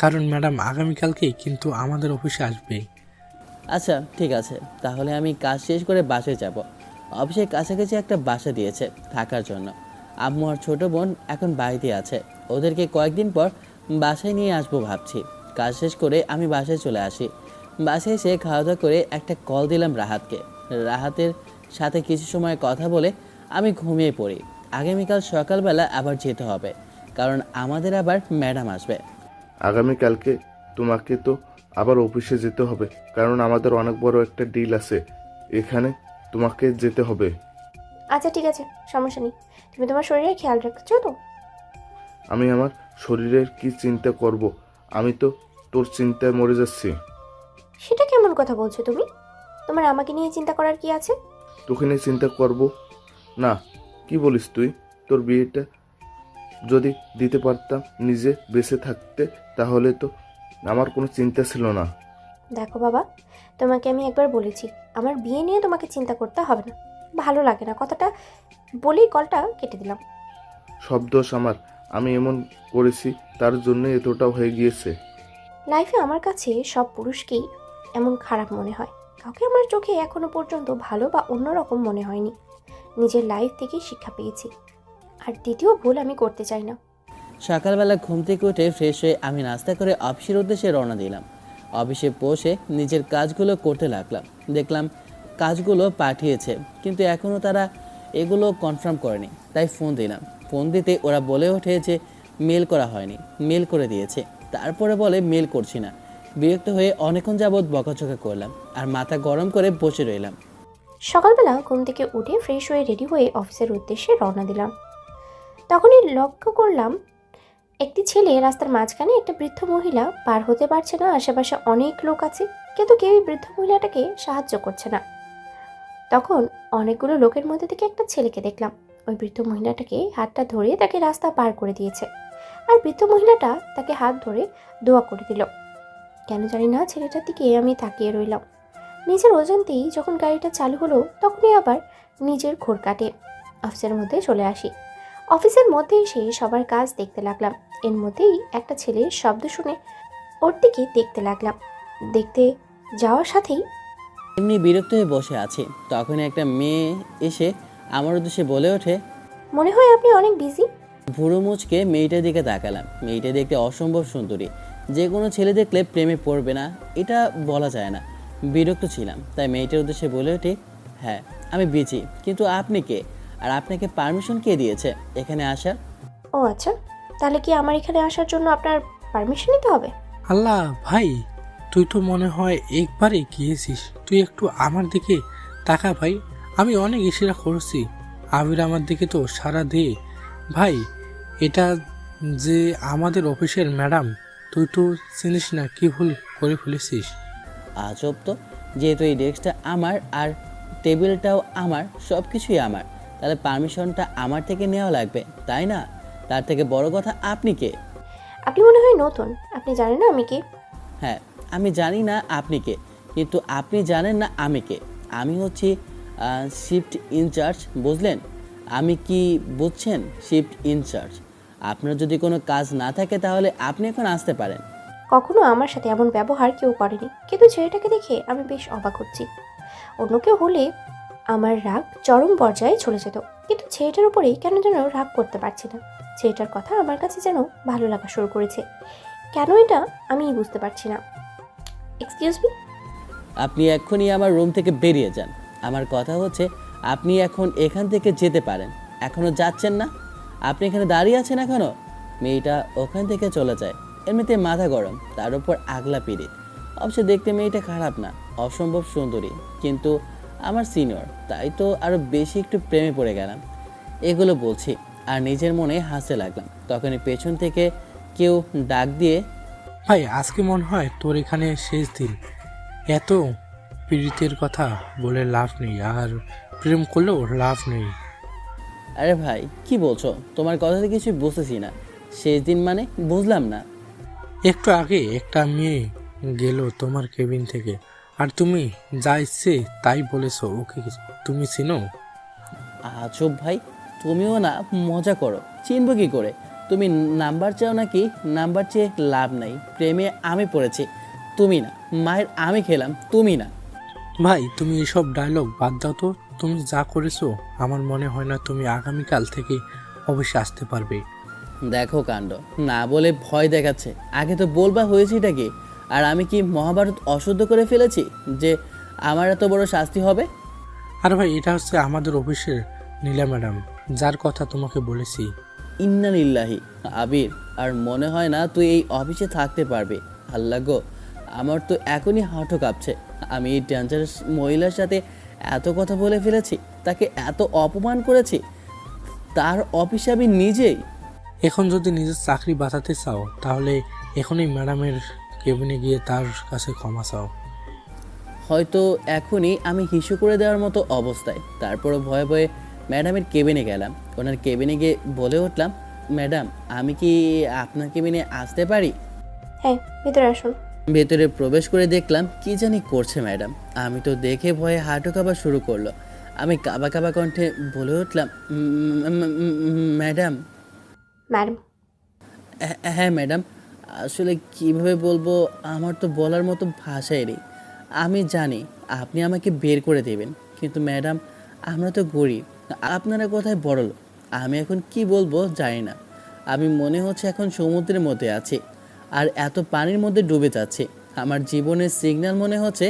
কারণ ম্যাডাম আগামীকালকেই কিন্তু আমাদের অফিসে আসবে। আচ্ছা ঠিক আছে, তাহলে আমি কাজ শেষ করে বাসায় যাব। অফিসের কাছাকাছি একটা বাসা দিয়েছে থাকার জন্য। আম্মু আর ছোটো বোন এখন বাড়িতে আছে, ওদেরকে কয়েকদিন পর বাসায় নিয়ে আসবো ভাবছি। কাজ শেষ করে আমি বাসায় চলে আসি। বাসায় এসে খাওয়া দাওয়া করে একটা কল দিলাম রাহাতকে। রাহাতের সাথে কিছু সময় কথা বলে আমি ঘুমিয়ে পড়ি। আগামীকাল সকালবেলা আবার যেতে হবে, কারণ আমাদের আবার ম্যাডাম আসবে। আগামীকালকে তোমাকে তো আবার অফিসে যেতে হবে, কারণ আমাদের অনেক বড় একটা ডিল আছে, এখানে তোমাকে যেতে হবে। আচ্ছা ঠিক আছে, সমস্যা নেই। তুমি তোমার শরীরের খেয়াল রাখছো তো? আমি আমার শরীরের কি চিন্তা করব? আমি তো তোর চিন্তায় মরে যাচ্ছি। সেটা কেমন কথা বলছো তুমি? তোমার আমাকে নিয়ে চিন্তা করার কি আছে? তোকে নিয়ে চিন্তা করব না? কি বলিস তুই? তোর বিয়েটা যদি দিতে পারতাম নিজে বেঁচে থাকতে, তাহলে তো আমার কোনো চিন্তা ছিল না। দেখো বাবা, তোমাকে আমি একবার বলেছি আমার বিয়ে নিয়ে তোমাকে চিন্তা করতে হবে না। ভালো লাগে না কথাটা বলেই কলটা কেটে দিলাম। সব দোষ আমার, আমি এমন করেছি তার জন্য এতটাও হয়ে গিয়েছে। লাইফে আমার কাছে সব পুরুষকেই এমন খারাপ মনে হয়, কাউকে আমার চোখে এখনো পর্যন্ত ভালো বা অন্যরকম মনে হয়নি। নিজের লাইফ থেকেই শিক্ষা পেয়েছি, আর দ্বিতীয় ভুল আমি করতে চাই না। সকালবেলা ঘুম থেকে উঠে ফ্রেশ হয়ে আমি নাস্তা করে অফিসের উদ্দেশ্যে রওনা দিলাম। অফিসে বসে নিজের কাজগুলো করতে লাগলাম। দেখলাম কাজগুলো পাঠিয়েছে, কিন্তু এখনও তারা এগুলো কনফার্ম করেনি, তাই ফোন দিলাম। ফোন দিতে ওরা বলে ওঠে যে মেল করা হয়নি, মেল করে দিয়েছে। তারপরে বলে মেল করছি না। বিরক্ত হয়ে অনেকক্ষণ যাবৎ বকাঝকা করলাম আর মাথা গরম করে বসে রইলাম। সকালবেলা ঘুম থেকে উঠে ফ্রেশ হয়ে রেডি হয়ে অফিসের উদ্দেশ্যে রওনা দিলাম। তখনই লক্ষ্য করলাম একটি ছেলে রাস্তার মাঝখানে একটা বৃদ্ধ মহিলা পার হতে পারছে না। আশেপাশে অনেক লোক আছে, কিন্তু কেউই বৃদ্ধ মহিলাটাকে সাহায্য করছে না। তখন অনেকগুলো লোকের মধ্যে থেকে একটা ছেলেকে দেখলাম। ওই বৃদ্ধ মহিলাটাকে হাতটা ধরে তাকে রাস্তা পার করে দিয়েছে, আর বৃদ্ধ মহিলাটা তাকে হাত ধরে দোয়া করে দিল। কেন জানি না ছেলেটার দিকে আমি তাকিয়ে রইলাম। নিজের অজান্তেই যখন গাড়িটা চালু হলো তখনই আবার নিজের ঘোর কাটে অফিসের মধ্যে চলে আসি। অফিসের মধ্যে এসে সবার কাজ দেখতে লাগলাম। এর মধ্যেই একটা ছেলের শব্দ শুনে ওর দিকে দেখতে লাগলাম। দেখতে যাওয়ার সাথেই এমনি বিরক্ত হয়ে বসে আছি, তখন একটা মেয়ে এসে আমার উদ্দেশ্যে বলে ওঠে, মনে হয় আপনি অনেক বিজি। ভুরু মুচকে মেয়েটার দিকে তাকালাম। মেয়েটা দেখতে অসম্ভব সুন্দরী, যে কোনো ছেলে দেখলে প্রেমে পড়বে না এটা বলা যায় না। বিরক্ত ছিলাম, তাই মেয়েটার উদ্দেশ্যে বলে ওঠে, হ্যাঁ আমি বিজি, কিন্তু আপনি কে, আর আপনাকে পারমিশন কে দিয়েছে এখানে আসার? ও আচ্ছা, তাহলে কি আমার এখানে আসার জন্য আপনার পারমিশন নিতে হবে? আল্লাহ ভাই, তুই তো মনে হয় একবারে গিয়েছিস। তুই একটু আমার দিকে তাকা ভাই, আমি অনেক ইশারা করছি। আবির আমার দিকে তো সারা দে ভাই। এটা যে আমাদের অফিসের ম্যাডাম, তুই তো চিনিস না কি ভুল করে ফেলেছিস। আজব তো, যেহেতু এই ডেস্কটা আমার আর টেবিলটাও আমার, সব কিছুই আমার, তাহলে পারমিশনটা আমার থেকে নেওয়া লাগবে তাই না? তার থেকে বড় কথা আপনি কে? আপনি মনে হয় নতুন, আপনি জানেন না আমি কে? হ্যাঁ আমি জানি না আপনি কে, কিন্তু আপনি জানেন না আমি কে। আমি হচ্ছি শিফট ইনচার্জ, বুঝলেন? আমি কি বুঝছেন? Shift in charge. আপনার যদি কোনো কাজ না থাকে তাহলে আপনি এখন আসতে পারেন। কখনো আমার সাথে এমন ব্যবহার কেউ করেনি, কিন্তু ছেলেটাকে দেখে আমি বেশ অবাক হচ্ছি। অন্য কেউ হলে আমার রাগ চরম পর্যায়ে চলে যেত, কিন্তু ছেলেটার উপরেই কেন যেন রাগ করতে পারছি না। ছেলেটার কথা আমার কাছে যেন ভালো লাগা শুরু করেছে। কেন এটা আমি বুঝতে পারছি না। Excuse me. আপনি এক্ষুনি আমার রুম থেকে বেরিয়ে যান। আমার কথা হচ্ছে আপনি এখন এখান থেকে যেতে পারেন। এখনও যাচ্ছেন না? আপনি এখানে দাঁড়িয়ে আছেন এখনও? মেয়েটা ওখান থেকে চলে যায়। এমনিতে মাথা গরম, তার উপর আগলা পিড়িত। অবশ্য দেখতে মেয়েটা খারাপ না, অসম্ভব সুন্দরী, কিন্তু আমার সিনিয়র, তাই তো আরও বেশি একটু প্রেমে পড়ে গেলাম। এগুলো বলছি আর নিজের মনে হাসতে লাগলাম। তখনই পেছন থেকে কেউ ডাক দিয়ে, ভাই আজকে মনে হয় তোর এখানে শেষ দিন। এত পীড়িতের কথা বলে লাভ নেই, আর প্রেম করলেও লাভ নেই। আরে ভাই কি বলছো? তোমার কথাতে কিছুই বুঝতেছি না। শেষ দিন মানে বুঝলাম না। একটু আগে একটা মেয়ে গেল তোমার কেবিন থেকে, আর তুমি যা ইচ্ছে তাই বলেছো। ওকে তুমি চিনো? আজব ভাই, তুমিও না মজা করো। চিনব কি করে? তুমি নাম্বার চাও নাকি? নাম্বার চেয়ে লাভ নাই। প্রেমে আমি পড়েছি, তুমি না। মায়ের আমি খেলাম, তুমি না। ভাই তুমি এসব ডায়লগ বাদ দাও তো। তুমি যা করেছো আমার মনে হয় না তুমি আগামীকাল থেকে অবশ্যই আসতে পারবে। দেখো কাণ্ড, না বলে ভয় দেখাচ্ছে। আগে তো বলবা হয়েছেটা কি? আর আমি কি মহাভারত অশুদ্ধ করে ফেলেছি যে আমার এত বড় শাস্তি হবে? আর ভাই এটা হচ্ছে আমাদের অফিসের নীলা ম্যাডাম, যার কথা তোমাকে বলেছি। ইন্না লিল্লাহি। আবির, আর মনে হয় না তুই এই অফিসে থাকতে পারবি। আল্লাহ গো, আমার তো এখনই হাঁটু কাঁপছে। আমি এই ডেঞ্জারাস মহিলার সাথে এত কথা বলে ফেলেছি, তাকে এত অপমান করেছি, তার অফিসে আমি নিজেই। এখন যদি নিজের চাকরি বাঁচাতে চাও তাহলে এখনই ম্যাডামের কেবিনে গিয়ে তার কাছে ক্ষমা চাও। হয়তো এখনই আমি হিসু করে দেওয়ার মতো অবস্থায়। তারপরও ভয়ে ভয়ে ম্যাডামের কেবিনে গেলাম। ওনার কেবিনে গিয়ে বলে উঠলাম, ম্যাডাম আমি কি আপনার কেবিনে আসতে পারি? হ্যাঁ, ভিতরে আসুন। ভেতরে প্রবেশ করে দেখলাম কি জানি করছে ম্যাডাম। আমি তো দেখে ভয়ে হাঁটু কাঁপা শুরু করলো। আমি কাঁপা কাঁপা কণ্ঠে বলে উঠলাম, ম্যাডাম। ম্যাডাম। হ্যাঁ ম্যাডাম, আসলে কিভাবে বলবো, আমার তো বলার মতো ভাষাই নেই। আমি জানি আপনি আমাকে বের করে দেবেন, কিন্তু ম্যাডাম আমরা তো গরিব, আপনারা কোথায় বড়লোক। আমি এখন কি বলবো জানি না। আমি মনে হচ্ছে এখন সমুদ্রের মধ্যে আছি আর এত পানির মধ্যে ডুবে যাচ্ছে। আমার জীবনের সিগন্যাল মনে হচ্ছে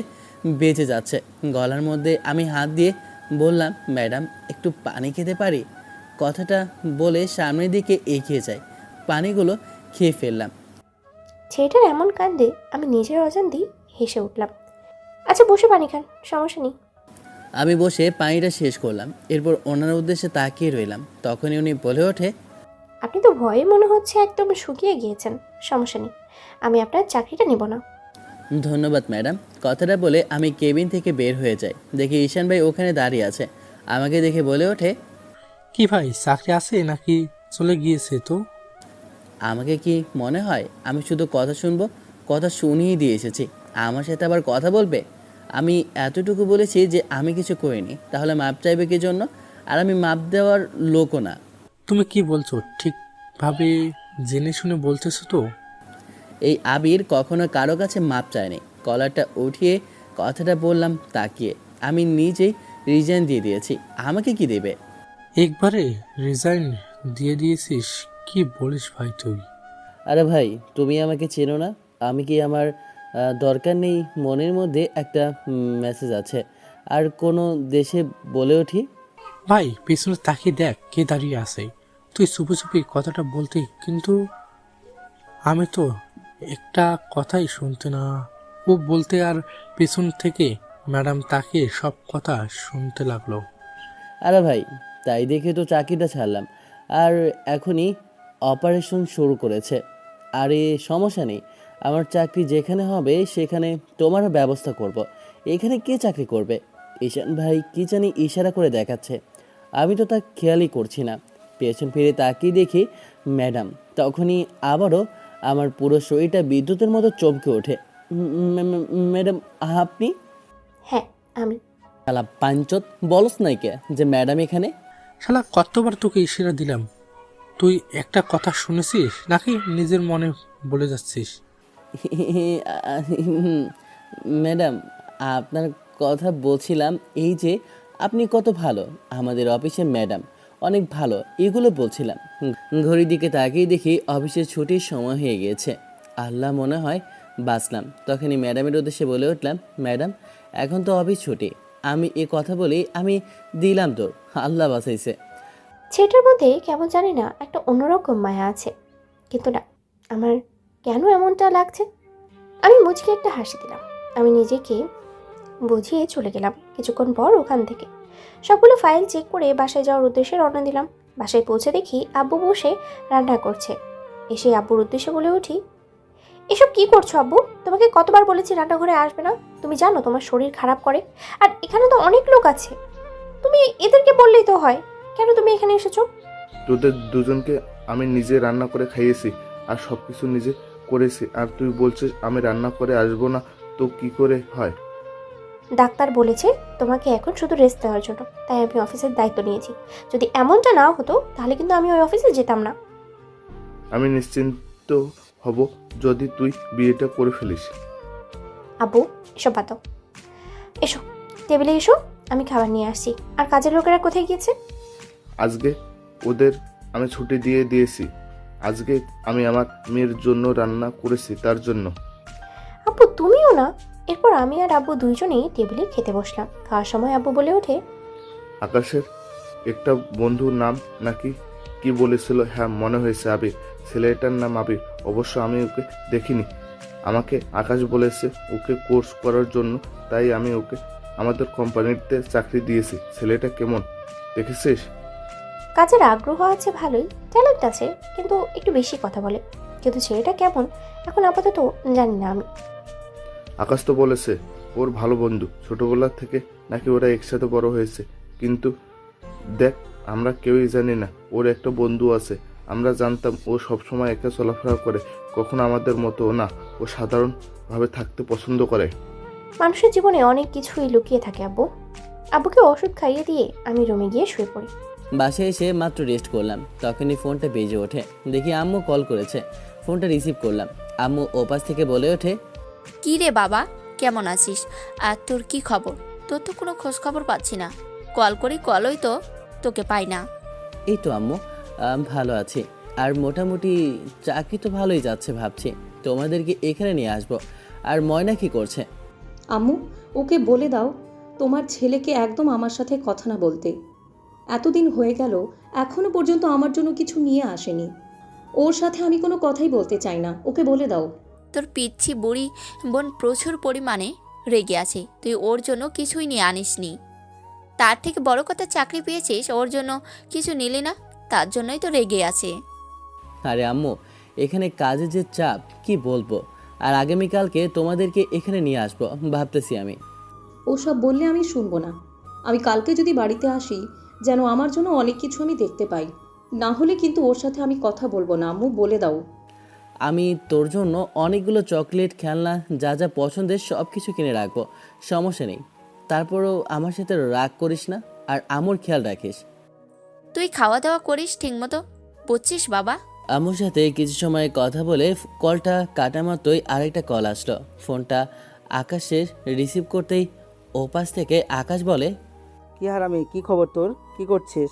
বেঁচে যাচ্ছে। গলার মধ্যে আমি হাত দিয়ে বললাম, ম্যাডাম একটু পানি খেতে পারি? কথাটা বলে সামনের দিকে এগিয়ে যাই। পানিগুলো খেয়ে ফেললাম। ছেলেটার এমন কাণ্ডে আমি নিজের অজান্তেই হেসে উঠলাম। আচ্ছা বসে পানি খান, সমস্যা নেই। আমি বসে পানিটা শেষ করলাম। এরপর ওনার উদ্দেশ্যে তাকিয়ে রইলাম। তখনই উনি বলে ওঠে, আপনি তো ভয়ে মনে হচ্ছে একদম শুকিয়ে গিয়েছেন। সমস্যা নেই, আমি আপনার চাকরিটা নেব না। ধন্যবাদ ম্যাডাম। কথাটা বলে আমি কেবিন থেকে বের হয়ে যাই। দেখি ঈশান ভাই ওখানে দাঁড়িয়ে আছে। আমাকে দেখে বলে ওঠে, কি ভাই চাকরি আছে নাকি চলে গিয়েছে? তো আমাকে কি মনে হয় আমি শুধু কথা শুনবো? কথা শুনিয়ে দিয়ে এসেছি, আমার সাথে আবার কথা বলবে? আমি এতটুকু বলেছি যে আমি কিছু করিনি, তাহলে মাপ চাইবে কি জন্য? আর আমি মাপ দেওয়ার লোকও না। তুমি কি বলছো ঠিকভাবে জেনে শুনে বলতেছো তো? এই আবির কখনো কারো কাছে মাপ চায়নি। কলারটা উঠিয়ে কথাটা বললাম তাকিয়ে। আমি নিজেই রিজাইন দিয়ে দিয়েছি, আমাকে কি দেবে? একবারে রিজাইন দিয়ে দিয়েছিস? কি বলিস ভাই তুই? আরে ভাই, তুমি আমাকে চেনো না? আমি কি আমার দরকার নেই? মনের মধ্যে একটা মেসেজ আছে। আর কোনো দেশে বলে উঠি, ভাই পেছনে তাকিয়ে দেখ কে দাঁড়িয়ে আছে। তুই চুপি চুপি কথাটা বলতে, কিন্তু আমি তো একটা কথাই শুনতে না। ও বলতে আর পেছন থেকে ম্যাডাম তাকে সব কথা শুনতে লাগলো। আরে ভাই তাই দেখে তো চাকরিটা ছাড়লাম, আর এখনই অপারেশন শুরু করেছে। আরে সমস্যা নেই, আমার চাকরি যেখানে হবে সেখানে তোমারও ব্যবস্থা করব। এখানে কে চাকরি করবে? ঈশান ভাই কি জানি ইশারা করে দেখাচ্ছে, আমি তো তা খেয়ালই করছি না। পেছন ফিরে তাকিয়ে দেখি ম্যাডাম। তখনই আবারও আমার পুরো শরীরটা বিদ্যুতের মতো চমকে ওঠে। ম্যাডাম আপনি? হ্যাঁ আমি। শালা পাঞ্চত, বলস নাইকে যে ম্যাডাম এখানে? শালা কতবার তোকে ইশারা দিলাম, তুই একটা কথা শুনেছিস নাকি নিজের মনে বলে যাচ্ছিস? ম্যাডাম, আপনার কথা বলছিলাম, এই যে আপনি কত ভালো, আমাদের অফিসের ম্যাডাম অনেক ভালো, এগুলো বলছিলাম। ঘড়ির দিকে তাকিয়ে দেখি অফিসের ছুটির সময় হয়ে গিয়েছে। আল্লাহ, মনে হয় বাঁচলাম। তখনই ম্যাডামের উদ্দেশ্যে বলে উঠলাম, ম্যাডাম এখন তো অফিস ছুটি। আমি এ কথা বলেই আমি দিলাম তোর, আল্লাহ বাঁচাইছে। ছেলেটার মধ্যে কেমন জানি না একটা অন্যরকম মায়া আছে, কিন্তু না, আমার কেন এমনটা লাগছে। আমি মুচকি একটা হাসি দিলাম। আমি নিজেকে বুঝিয়ে চলে গেলাম। কিছুক্ষণ পর ওখান থেকে সবগুলো ফাইল চেক করে বাসায় যাওয়ার উদ্দেশ্যে রওনা দিলাম। বাসায় পৌঁছে দেখি আব্বু বসে রান্না করছে। এসে আব্বুর উদ্দেশ্যে বলে উঠি, এসব কি করছো আব্বু? তোমাকে কতবার বলেছি রান্নাঘরে আসবে না, তুমি জানো তোমার শরীর খারাপ করে। আর এখানে তো অনেক লোক আছে, তুমি এদেরকে বললেই তো হয়, কেন তুমি এখানে এসেছো? তোদের দুজনকে আমি নিজে রান্না করে খাইয়েছি আর সব কিছু নিজে করেছি, আর তুই বলছিস আমি রান্না করে আসবো না? তো কি করে হয়? ডাক্তার বলেছে তোমাকে এখন শুধু রেস্ট দেওয়ার জন্য, তাই আমি অফিসের দায়িত্ব নিয়েছি। যদি এমনটা না হতো তাহলে কিন্তু আমি ওই অফিসে যেতাম না। আমি নিশ্চিন্ত হব যদি তুই বিয়েটা করে ফেলিস। আব্বু, এসব বাদ দাও। এসো, টেবিলে এসো, আমি খাবার নিয়ে আসছি। আর কাজের লোকেরা কোথায় গিয়েছে? আজকে ওদের আমি ছুটি দিয়ে দিয়েছি। আজকে আমি আমার মেয়ের জন্য রান্না করেছি, তার জন্য। আব্বু তুমিও না? এরপর আমি আর আব্বু দুইজনেই টেবিলে খেতে বসলাম। খাওয়ার সময় আব্বু বলে ওঠে, আকাশের একটা বন্ধুর নাম নাকি কি বলেছিল? হ্যাঁ, মনে হয়েছে আবির। ছেলেটার নাম আবির। অবশ্য আমি ওকে দেখিনি। আমাকে আকাশ বলেছে ওকে কোর্স করার জন্য, তাই আমি ওকে আমাদের কোম্পানিতে চাকরি দিয়েছি। ছেলেটা কেমন দেখেছিস? কাজের আগ্রহ আছে ভালোই, ট্যালেন্ট আছে, কিন্তু একটু বেশি কথা বলে। কিন্তু ছেলেটা কেমন এখন আপাতত জানি না আমি। আকাশ তো বলেছে ওর ভালো বন্ধু, ছোটবেলা থেকে নাকি ওরা একসাথে বড় হয়েছে। কিন্তু দেখ, আমরা কেউই জানি না ওর একটা বন্ধু আছে। আমরা জানতাম ও সবসময় একা চলাফেরা করে, কখনো আমাদের মতো না। ও সাধারণভাবে থাকতে পছন্দ করে। মানুষের জীবনে অনেক কিছুই লুকিয়ে থাকে আব্বু। আব্বুকে ওষুধ খাইয়ে দিয়ে আমি রুমে গিয়ে শুয়ে পড়ি। বাসায় এসে মাত্র রেস্ট করলাম, তখনই ফোনটা বেজে ওঠে। দেখি আম্মু কল করেছে। ফোনটা রিসিভ করলাম। আম্মু ওপাশ থেকে বলে ওঠে, কী রে বাবা, কেমন আছিস? আর তোর কি খবর? তোর তো কোনো খোঁজ খবর পাচ্ছি না। কল করি, কলই তো তোকে পাই না। এই তো আম্মু, ভালো আছি। আর মোটামুটি চাকরি তো ভালোই যাচ্ছে, ভাবছি তোমাদেরকে এখানে নিয়ে আসবো। আর ময়না কি করছে? আম্মু, ওকে বলে দাও তোমার ছেলেকে একদম আমার সাথে কথা না বলতে। এতদিন হয়ে গেল, এখনো পর্যন্ত আমার জন্য কিছু নিয়ে আসেনি। ওর সাথে আমি কোনো কথাই বলতে চাই না, ওকে বলে দাও। তোর পিচ্ছি বুড়ি বোন প্রচুর পরিমাণে রেগে আছে, তুই ওর জন্য কিছুই নিয়ে আনিসনি। তার থেকে বড় কথা, চাকরি পেয়েছিস, ওর জন্য কিছু নিলি না, তার জন্যই তো রেগে আছে। আরে আম্মু, এখানে কাজে যে চাপ কি বলবো। আর আগামীকালকে তোমাদেরকে এখানে নিয়ে আসবো ভাবতেছি আমি। ওসব বললে আমি শুনবো না। আমি কালকে যদি বাড়িতে আসি, যেন আমার জন্য অনেক কিছু আমি দেখতে পাই। না হলে কিন্তু ওর সাথে আমি কথা বলবো না। আম্মু, বলে দাও। আমি তোর জন্য অনেকগুলো চকলেট, খেলনা, যা যা পছন্দের সব কিছু কিনে রাখবো, সমস্যা নেই। তারপরও আমার সাথে রাগ করিস না, আর আমর খেয়াল রাখিস। তুই খাওয়া দাওয়া করিস ঠিকমতো, বুঝছিস বাবা? আম্মুর সাথে কিছু সময় কথা বলে কলটা কাটা মাত্রই আরেকটা কল আসলো। ফোনটা আকাশের রিসিভ করতেই ওপাশ থেকে আকাশ বলে, কি হারামি, কি খবর তোর? কি করছিস?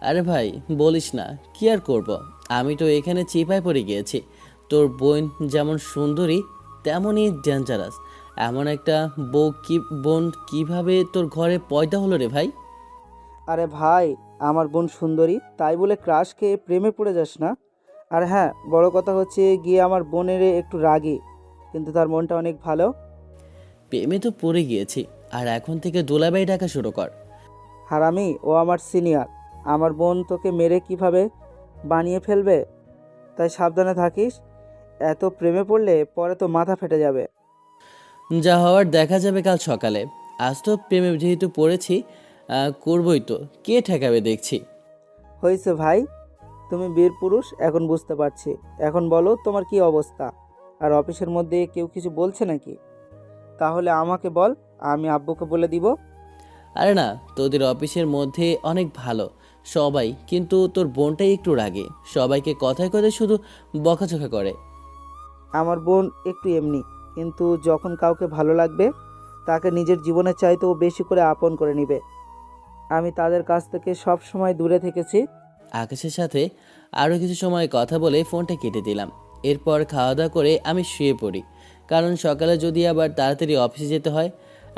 আরে ভাই বলিস না, কি আর করব, আমি তো এখানে চিপায় পড়ে গিয়েছি। তোর বোন যেমন সুন্দরী তেমনই ডেঞ্জারাস। এমন একটা বোন কিভাবে তোর ঘরে পয়দা হলো রে ভাই? আরে ভাই, আমার বোন সুন্দরী তাই বলে ক্রাশ খেয়ে প্রেমে পড়ে যাস না। আর হ্যাঁ, বড় কথা হচ্ছে গিয়ে আমার বোনের একটু রাগী, কিন্তু তার মনটা অনেক ভালো। প্রেমে তো পড়ে গিয়েছি, আর এখন থেকে দোলাবাই ডাকা শুরু কর। হারামি, ও আমার সিনিয়র। আমার বোন তোকে মেরে কিভাবে বানিয়ে ফেলবে, তাই সাবধানে থাকিস। এত প্রেমে পড়লে পরে তো মাথা ফেটে যাবে। যা হওয়ার দেখা যাবে কাল সকালে। আজ তো প্রেমে যেহেতু পড়েছি, করবই তো, কে ঠেকাবে দেখছি। হয়েছে ভাই, তুমি বীর পুরুষ, এখন বুঝতে পারছি। এখন বলো তোমার কি অবস্থা? আর অফিসের মধ্যে কেউ কিছু বলছে নাকি? তাহলে আমাকে বল, আমি আব্বুকে বলে দিব। আরে না, তোদের অফিসের মধ্যে অনেক ভালো সবাই, কিন্তু তোর বোনটাই একটু রাগে, সবাইকে কথায় কথায় শুধু বকাঝকা করে। আমার বোন একটু এমনি, কিন্তু যখন কাউকে ভালো লাগবে তাকে নিজের জীবনের চাইতেও বেশি করে আপন করে নেবে। আমি তাদের কাছ থেকে সব সময় দূরে থেকেছি। আকাশের সাথে আরও কিছু সময় কথা বলে ফোনটা কেটে দিলাম। এরপর খাওয়া দাওয়া করে আমি শুয়ে পড়ি, কারণ সকালে যদি আবার তাড়াতাড়ি অফিসে যেতে হয়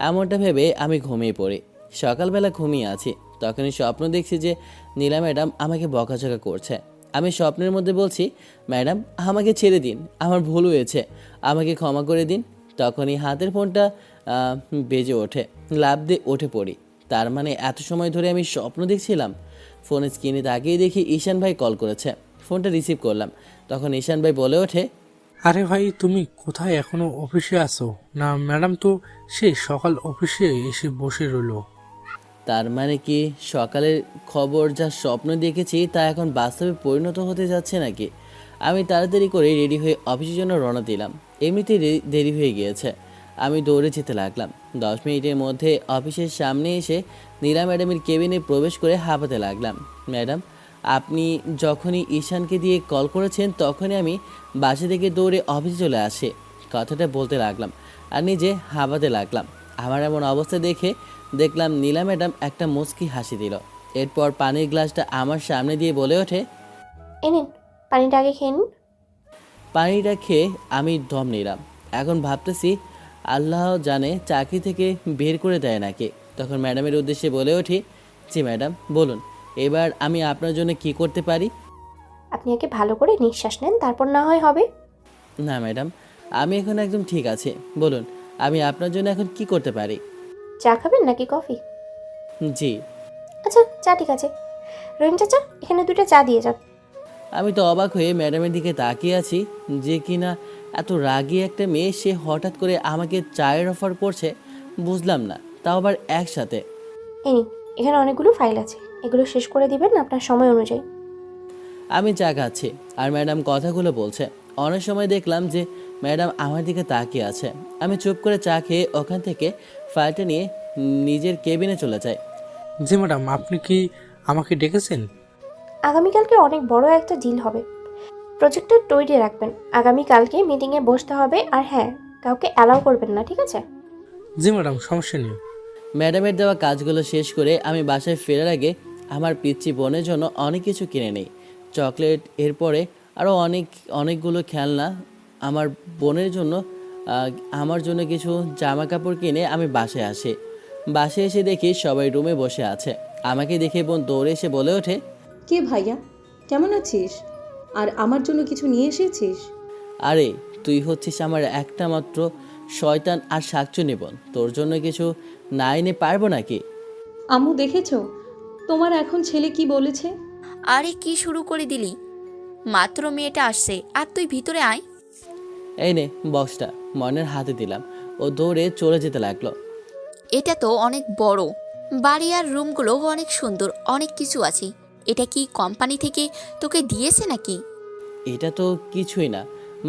এমনটা ভেবে আমি ঘুমিয়ে পড়ি। সকালবেলা ঘুমিয়ে আছি, তখনই স্বপ্ন দেখছি যে নীলা ম্যাডাম আমাকে বকাঝকা করছে। আমি স্বপ্নের মধ্যে বলছি, ম্যাডাম আমাকে ছেড়ে দিন, আমার ভুল হয়েছে, আমাকে ক্ষমা করে দিন। তখনই হাতের ফোনটা বেজে ওঠে, লাফ দিয়ে উঠে পড়ি। তার মানে এত সময় ধরে আমি স্বপ্ন দেখছিলাম। ফোনের স্ক্রিনে তাকিয়ে দেখি ঈশান ভাই কল করেছে। ফোনটা রিসিভ করলাম, তখন ঈশান ভাই বলে ওঠে, আরে ভাই, তুমি কোথায় এখনো অফিসে আছো? না ম্যাডাম তো সেই সকাল অফিসে এসে বসে রইলো। তার মানে কি সকালের খবর যা স্বপ্ন দেখেছি তা এখন বাস্তবে পরিণত হতে যাচ্ছে নাকি? আমি তাড়াতাড়ি করে রেডি হয়ে অফিসের জন্য রওনা দিলাম। এমনিতেই দেরি হয়ে গিয়েছে, আমি দৌড়ে যেতে লাগলাম। 10 মিনিটের মধ্যে অফিসের সামনে এসে নীলা ম্যাডামের কেবিনে প্রবেশ করে হাঁপাতে লাগলাম। ম্যাডাম, আপনি যখনই ঈশানকে দিয়ে কল করেছেন তখনই আমি বাসা থেকে দৌড়ে অফিসে চলে আসি। কথাটা বলতে লাগলাম আর নিজে হাঁপাতে লাগলাম। আমার এমন অবস্থা দেখে দেখলাম নীলা ম্যাডাম একটা মুচকি হাসি দিল। এরপর পানির গ্লাসটা আমার সামনে দিয়ে বলে ওঠে, এ নিন, পানিটা আগে খেয়ে নিন। পানিটা খেয়ে আমি দম নিলাম। এখন ভাবতেছি আল্লাহ জানে চাকরি থেকে বের করে দেয় নাকি। তখন ম্যাডামের উদ্দেশ্যে বলে ওঠি, জি ম্যাডাম বলুন, এবার আমি আপনার জন্য কি করতে পারি? আপনি আগে ভালো করে নিঃশ্বাস নেন, তারপর না হয় হবে। না ম্যাডাম, আমি এখন একদম ঠিক আছে, বলুন আমি আপনার জন্য এখন কি করতে পারি? চা খাবেন নাকি কফি? জি। আচ্ছা, চা ঠিক আছে। রহিম চাচা, এখানে 2টা চা দিয়ে যান। আমি তো অবাক হয়ে ম্যাডামের দিকে তাকিয়ে আছি, যে কিনা এত রাগী একটা মেয়ে, সে হঠাৎ করে আমাকে চায়ের অফার করছে, বুঝলাম না, তাও আবার একসাথে। এই নিন, এখানে অনেকগুলো ফাইল আছে, এগুলো শেষ করে দিবেন আপনার সময় অনুযায়ী। আমি চা খাচ্ছি আর ম্যাডাম কথাগুলো বলছে। অনেক সময় দেখলাম যে ম্যাডাম আমার দিকে তাকিয়ে আছে। আমি চুপ করে চা খেয়ে ওখান থেকে ফাইলটা নিয়ে নিজের কেবিনে চলে যাই। জি ম্যাডাম, আপনি কি আমাকে ডেকেছেন? আগামীকালকে অনেক বড় একটা ডিল হবে, প্রজেক্টটা তৈরি রাখবেন। আগামীকালকে মিটিংয়ে বসতে হবে, আর হ্যাঁ, কাউকে অ্যালাউ করবেন না, ঠিক আছে? জি ম্যাডাম, সমস্যা নেই। ম্যাডামের দেওয়া কাজগুলো শেষ করে আমি বাসায় ফেরার আগে আমার পিচ্চি বোনের জন্য অনেক কিছু কিনে নেই, চকলেট, এরপরে আরও অনেকগুলো খেলনা। আমার বোনের জন্য আমার জন্য কিছু জামা কাপড় কিনে আমি বাসায় আসি। বাসায় এসে দেখি সবাই রুমে বসে আছে। আমাকে দেখে বোন দৌড়ে এসে বলে ওঠে, কে ভাইয়া, কেমন আছিস? আর আমার জন্য কিছু নিয়ে এসেছিস? আরে তুই হচ্ছিস আমার একটা মাত্র শয়তান আর শাকচুনি বোন, তোর জন্য কিছু না এনে পারবো নাকি? আম্মু দেখেছো তোমার এখন ছেলে কি বলেছে? আরে কি শুরু করে দিলি? মাত্র মেয়েটা আসছে আর তুই ভিতরে আয়। এই নে বক্সটা, মনের হাতে দিলাম। ও দৌড়ে চলে যেতে লাগলো। এটা তো অনেক বড় বাড়ি আর রুমগুলো অনেক সুন্দর, অনেক কিছু আছে। এটা কি কোম্পানি থেকে তোকে দিয়েছে নাকি? এটা তো কিছুই না,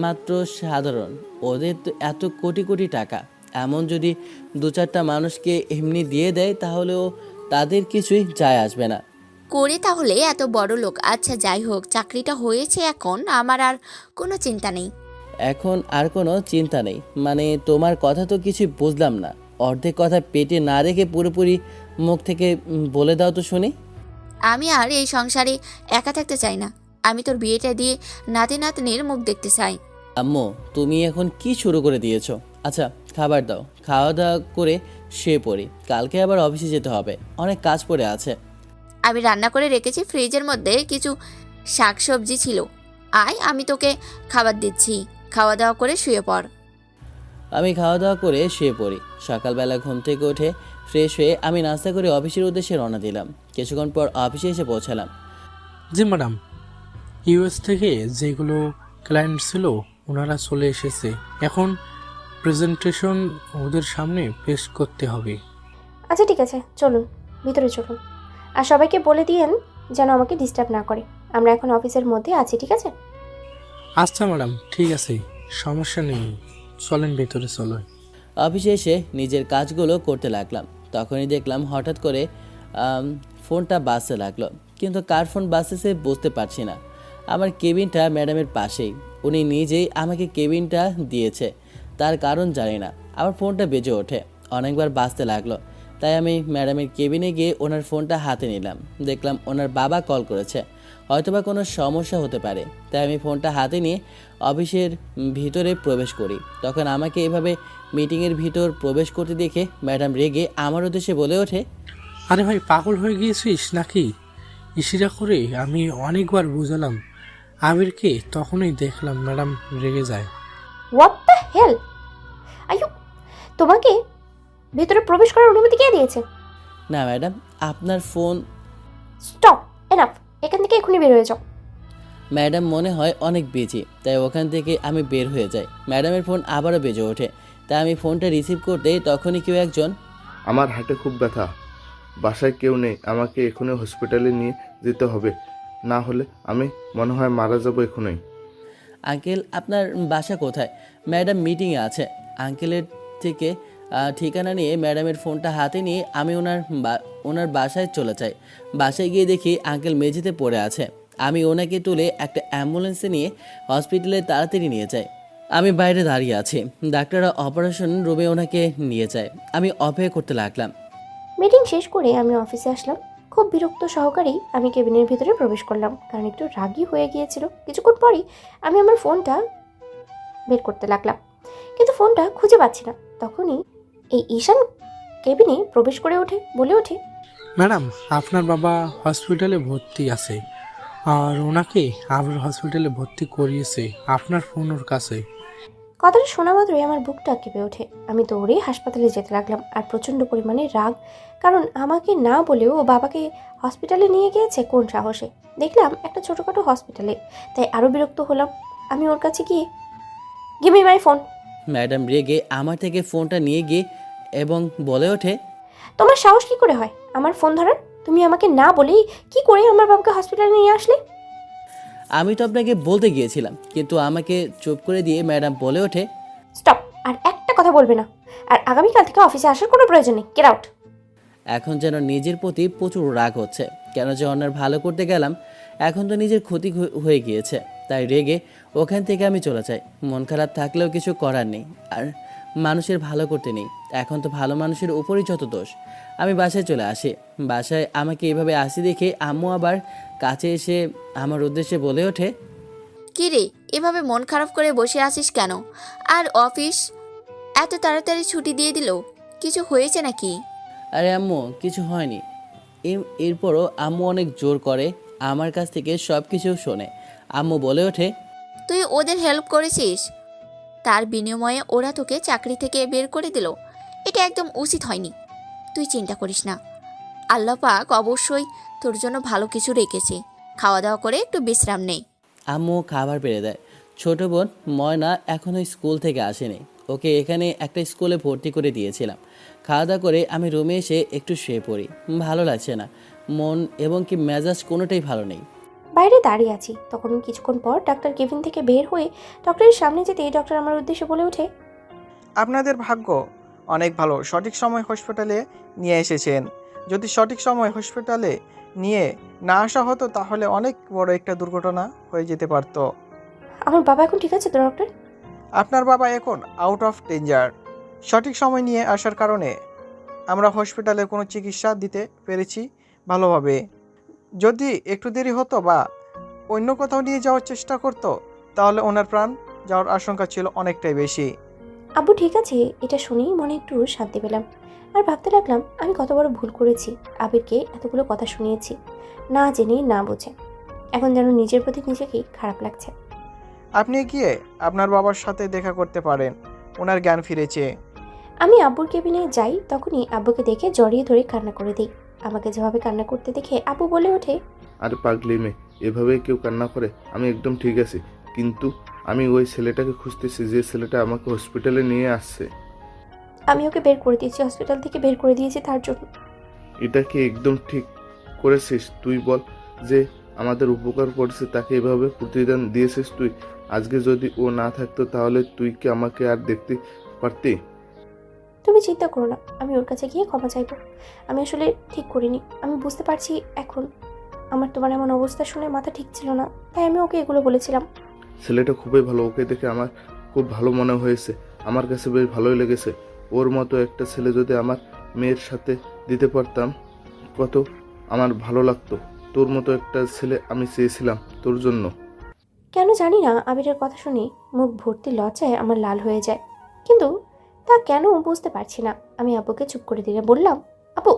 মাত্র সাধারণ। ওদের তো এত কোটি কোটি টাকা, এমন যদি 2-4টা মানুষকে এমনি দিয়ে দেয় তাহলেও তাদের কিছুই যায় আসবে না। করে তাহলে এত বড় লোক। আচ্ছা যাই হোক, চাকরিটা হয়েছে, এখন আমার আর কোনো চিন্তা নেই। এখন আর কোনো চিন্তা নেই মানে? তোমার কথা তো কিছুই বুঝলাম না। অর্ধেক কথা পেটে না রেখে পুরোপুরি মুখ থেকে বলে দাও তো শুনি। আমি আর এই সংসারে একা থাকতে চাই না। আমি তোর বিয়েটা দিয়ে নাতি নাতনির মুখ দেখতে চাই। আম্মু, তুমি এখন কি শুরু করে দিয়েছো? আচ্ছা খাবার দাও, খাওয়া দাওয়া করে শুয়ে পড়ি, কালকে আবার অফিসে যেতে হবে, অনেক কাজ পড়ে আছে। আমি রান্না করে রেখেছি, ফ্রিজের মধ্যে কিছু শাকসবজি ছিল। আয়, আমি তোকে খাবার দিচ্ছি, খাওয়া দাওয়া করে শুয়ে পড়। আমি খাওয়া দাওয়া করে শুয়ে পড়ি। সকালবেলা ঘুম থেকে উঠে ফ্রেশ হয়ে আমি নাস্তা করে অফিসের উদ্দেশ্যে রওনা দিলাম। কিছুক্ষণ পর অফিসে এসে পৌঁছালাম। জি ম্যাডাম, ইউএস থেকে যেগুলো ক্লায়েন্ট ছিল ওনারা চলে এসেছে, এখন প্রেজেন্টেশন ওদের সামনে পেশ করতে হবে। আচ্ছা ঠিক আছে, চলুন ভিতরে চলুন। আর সবাইকে বলে দিয়েন যেন আমাকে ডিস্টার্ব না করে। আমরা এখন অফিসের মধ্যে আছি, ঠিক আছে? আচ্ছা ম্যাডাম, ঠিক আছে, সমস্যা নেই, চলেন ভেতরে চলেন। অফিসে এসে নিজের কাজগুলো করতে লাগলাম। তখনই দেখলাম হঠাৎ করে ফোনটা বাজতে লাগলো, কিন্তু কার ফোন বাজতেছে বুঝতে পারছি না। আমার কেবিনটা ম্যাডামের পাশেই, উনি নিজেই আমাকে কেবিনটা দিয়েছে, তার কারণ জানি না। আমার ফোনটা বেজে ওঠে, অনেকবার বাজতে লাগলো, তাই আমি ম্যাডামের কেবিনে গিয়ে ওনার ফোনটা হাতে নিলাম। দেখলাম ওনার বাবা কল করেছে, হয়তোবা কোনো সমস্যা হতে পারে, তাই আমি ফোনটা হাতে নিয়ে অফিসের ভিতরে প্রবেশ করি। তখন আমাকে এভাবে মিটিংয়ের ভিতর প্রবেশ করতে দেখে ম্যাডাম রেগে আমার উদ্দেশ্যে বলে ওঠে, আরে ভাই, পাগল হয়ে গিয়েছিস নাকি? ইশারা করে আমি অনেকবার বুঝালাম আবিরকে, তখনই দেখলাম ম্যাডাম রেগে যায়। হোয়াট দ্য হেল আইয়ু, তোমাকে ভেতরে প্রবেশ করার অনুমতি কে দিয়েছে? না ম্যাডাম, আপনার ফোন। স্টপ, এনাফ, এখান থেকে এখনই বের হয়ে যাও। ম্যাডাম মনে হয় অনেক বিজি, তাই ওখান থেকে আমি বের হয়ে যাই। ম্যাডামের ফোন আবারও বেজে ওঠে, তাই আমি ফোনটা রিসিভ করতেই তখনই কেউ একজন, আমার হাতে খুব ব্যথা, বাসায় কেউ নেই, আমাকে এখনই হসপিটালে নিয়ে যেতে হবে, না হলে আমি মনে হয় মারা যাবো এখনই। আঙ্কেল আপনার বাসা কোথায়? ম্যাডাম মিটিংয়ে আছে। আঙ্কেলের থেকে ঠিকানা নিয়ে ম্যাডামের ফোনটা হাতে নিয়ে আমি ওনার বাসায় চলে যাই। বাসায় গিয়ে দেখি আঙ্কেল মেঝেতে পড়ে আছে। আমি ওনাকে তুলে একটা অ্যাম্বুলেন্সে নিয়ে হসপিটালে তাড়াতাড়ি নিয়ে যাই। আমি বাইরে দাঁড়িয়ে আছি, ডাক্তাররা অপারেশন রুমে ওনাকে নিয়ে যায়। আমি অপেক্ষা করতে লাগলাম। মিটিং শেষ করে আমি অফিসে আসলাম। খুব বিরক্ত সহকারেই আমি কেবিনের ভিতরে প্রবেশ করলাম, কারণ একটু রাগী হয়ে গিয়েছিল। কিছুক্ষণ পরই আমি আমার ফোনটা বের করতে লাগলাম, কিন্তু ফোনটা খুঁজে পাচ্ছি না। তখনই এই ঈশান কেবিনে প্রবেশ করে বলে ওঠে, ম্যাডাম, আপনার বাবা হসপিটালে ভর্তি আছে, আর ওনাকে আবির হসপিটালে ভর্তি করিয়েছে, আপনার ফোন ওর কাছে। কথাটা শোনা মাত্রই আমার বুকটা কেঁপে ওঠে। আমি দৌড়ে হাসপাতালে যেতে লাগলাম, আর প্রচণ্ড পরিমাণে রাগ, কারণ আমাকে না বলেও ও বাবাকে হসপিটালে নিয়ে গিয়েছে কোন সাহসে। দেখলাম একটা ছোটোখাটো হসপিটালে, তাই আরও বিরক্ত হলাম। আমি ওর কাছে গিয়ে, give me my phone. Madam রেগে আমার থেকে ফোনটা নিয়ে গিয়ে এবং বলে ওঠে, তোমার সাহস কি করে হয় আমার ফোন ধরার? তুমি আমাকে না বলেই কি করে আমার বাবাকে হসপিটালে নিয়ে আসলে? আমি তো আপনাকে বলতে গিয়েছিলাম, কিন্তু আমাকে চুপ করে দিয়ে ম্যাডাম বলে ওঠে, স্টপ, আর একটা কথা বলবে না, আর আগামীকাল থেকে অফিসে আসার কোনো প্রয়োজন নেই, গেট আউট। এখন যেন নিজের প্রতি প্রচুর রাগ হচ্ছে, কেন যে অন্যের ভালো করতে গেলাম, এখন তো নিজের ক্ষতি হয়ে গিয়েছে। তাই রেগে ওখান থেকে আমি চলে যাই। মন খারাপ থাকলেও কিছু করার নেই, আর মানুষের ভালো করতে নেই। এখন তো ভালো মানুষের উপরই যত দোষ। আমি বাসায় চলে আসি। বাসায় আমাকে এভাবে আসি দেখে আম্মু আবার কাছে এসে আমার উদ্দেশ্যে বলে ওঠে, কি রে, এভাবে মন খারাপ করে বসে আছিস কেন? আর অফিস এত তাড়াতাড়ি ছুটি দিয়ে দিল, কিছু হয়েছে নাকি? আরে আম্মু, কিছু হয়নি। এরপরও আম্মু অনেক জোর করে, আমার কাছ থেকে সব কিছু শোনে। আম্মু বলে ওঠে, তুই ওদের হেল্প করেছিস, তার বিনিময়ে ওরা তোকে চাকরি থেকে বের করে দিল। এটা একদম উচিত হয়নি। তুই চিন্তা করিস না, আল্লাহ পাক অবশ্যই তোর জন্য ভালো কিছু রেখেছে। খাওয়া দাওয়া করে একটু বিশ্রাম নেই। আম্মু খাবার বেড়ে দেয়। ছোট বোন ময়না এখনও স্কুল থেকে আসেনি, ওকে এখানে একটা স্কুলে ভর্তি করে দিয়েছিলাম। খাওয়া দাওয়া করে আমি রুমে এসে একটু শুয়ে পড়ি। ভালো লাগছে না, মন এবং কি মেজাজ কোনোটাই ভালো নেই। বাইরে দাঁড়িয়ে আছি, তখন কিছুক্ষণ পর ডাক্তার কেবিন থেকে বের হয়ে ডক্টরের সামনে যেতেই ডক্টর আমার উদ্দেশ্যে বলে ওঠে, আপনাদের ভাগ্য অনেক ভালো, সঠিক সময় হসপিটালে নিয়ে এসেছেন। যদি সঠিক সময় হসপিটালে নিয়ে না আসা হতো তাহলে অনেক বড় একটা দুর্ঘটনা হয়ে যেতে পারত। আমার বাবা এখন ঠিক আছে তো ডক্টর? আপনার বাবা এখন আউট অফ ডেঞ্জার। সঠিক সময় নিয়ে আসার কারণে আমরা হসপিটালে কোনো চিকিৎসা দিতে পেরেছি ভালোভাবে। যদি একটু দেরি হতো বা অন্য কোথাও নিয়ে যাওয়ার চেষ্টা করতো তাহলে ওনার প্রাণ যাওয়ার আশঙ্কা ছিল অনেকটাই বেশি। আব্বু ঠিক আছে, এটা শুনেই মনে একটু শান্তি পেলাম। আর ভাবতে লাগলাম আমি কত বড় ভুল করেছি, আবিরকে এতগুলো কথা শুনিয়েছি না জেনে না বুঝে। এখন যেন নিজের প্রতি নিজেকেই খারাপ লাগছে। আপনি গিয়ে আপনার বাবার সাথে দেখা করতে পারেন, ওনার জ্ঞান ফিরেছে। আমি আব্বুর কেবিনে যাই, তখনই আব্বুকে দেখে জড়িয়ে ধরে কান্না করে দিই। আমাকে যেভাবে কান্না করতে দেখে আব্বু বলে ওঠে, আরে পাগলি মেয়ে, এভাবে কেউ কান্না করে? আমি একদম ঠিক আছি, কিন্তু আমি ওই ছেলেটাকে খুঁজতেছি যে ছেলেটা আমাকে হসপিটালে নিয়ে আসছে। আমি ওকে বের করে দিয়েছি, হসপিটাল থেকে বের করে দিয়েছি তার জন্য। এটা কি একদম ঠিক করেছিস? তুই বল, যে আমাদের উপকার করেছে তাকে এভাবে প্রতিদান দিয়েছিস তুই। আজকে যদি ও না থাকতো তাহলে তুই কি আমাকে আর দেখতে পারতি? তুমি চিন্তা করো না, আমি ওর কাছে গিয়ে ক্ষমা চাইবো। আমি আসলে ঠিক করিনি, আমি বুঝতে পারছি এখন। আমার তোমার এমন অবস্থা শুনে মাথা ঠিক ছিল না, তাই আমি ওকে এগুলো বলেছিলাম। ছেলেটা খুবই ভালো, ওকে দেখে আমার খুব ভালো মনে হয়েছে, আমার কাছে বেশ ভালোই লেগেছে। ওর মতো একটা ছেলে যদি আমার মেয়ের সাথে দিতে পারতাম কত আমার ভালো লাগতো। তোর মতো একটা ছেলে আমি চেয়েছিলাম তোর জন্য। কেন জানি না, আবিরের কথা শুনে মুখ ভর্তি লজ্জায় আমার লাল হয়ে যায়, কিন্তু তা কেন বুঝতে পারছি না। আমি আব্বুকে চুপ করে দিয়ে বললাম, আপু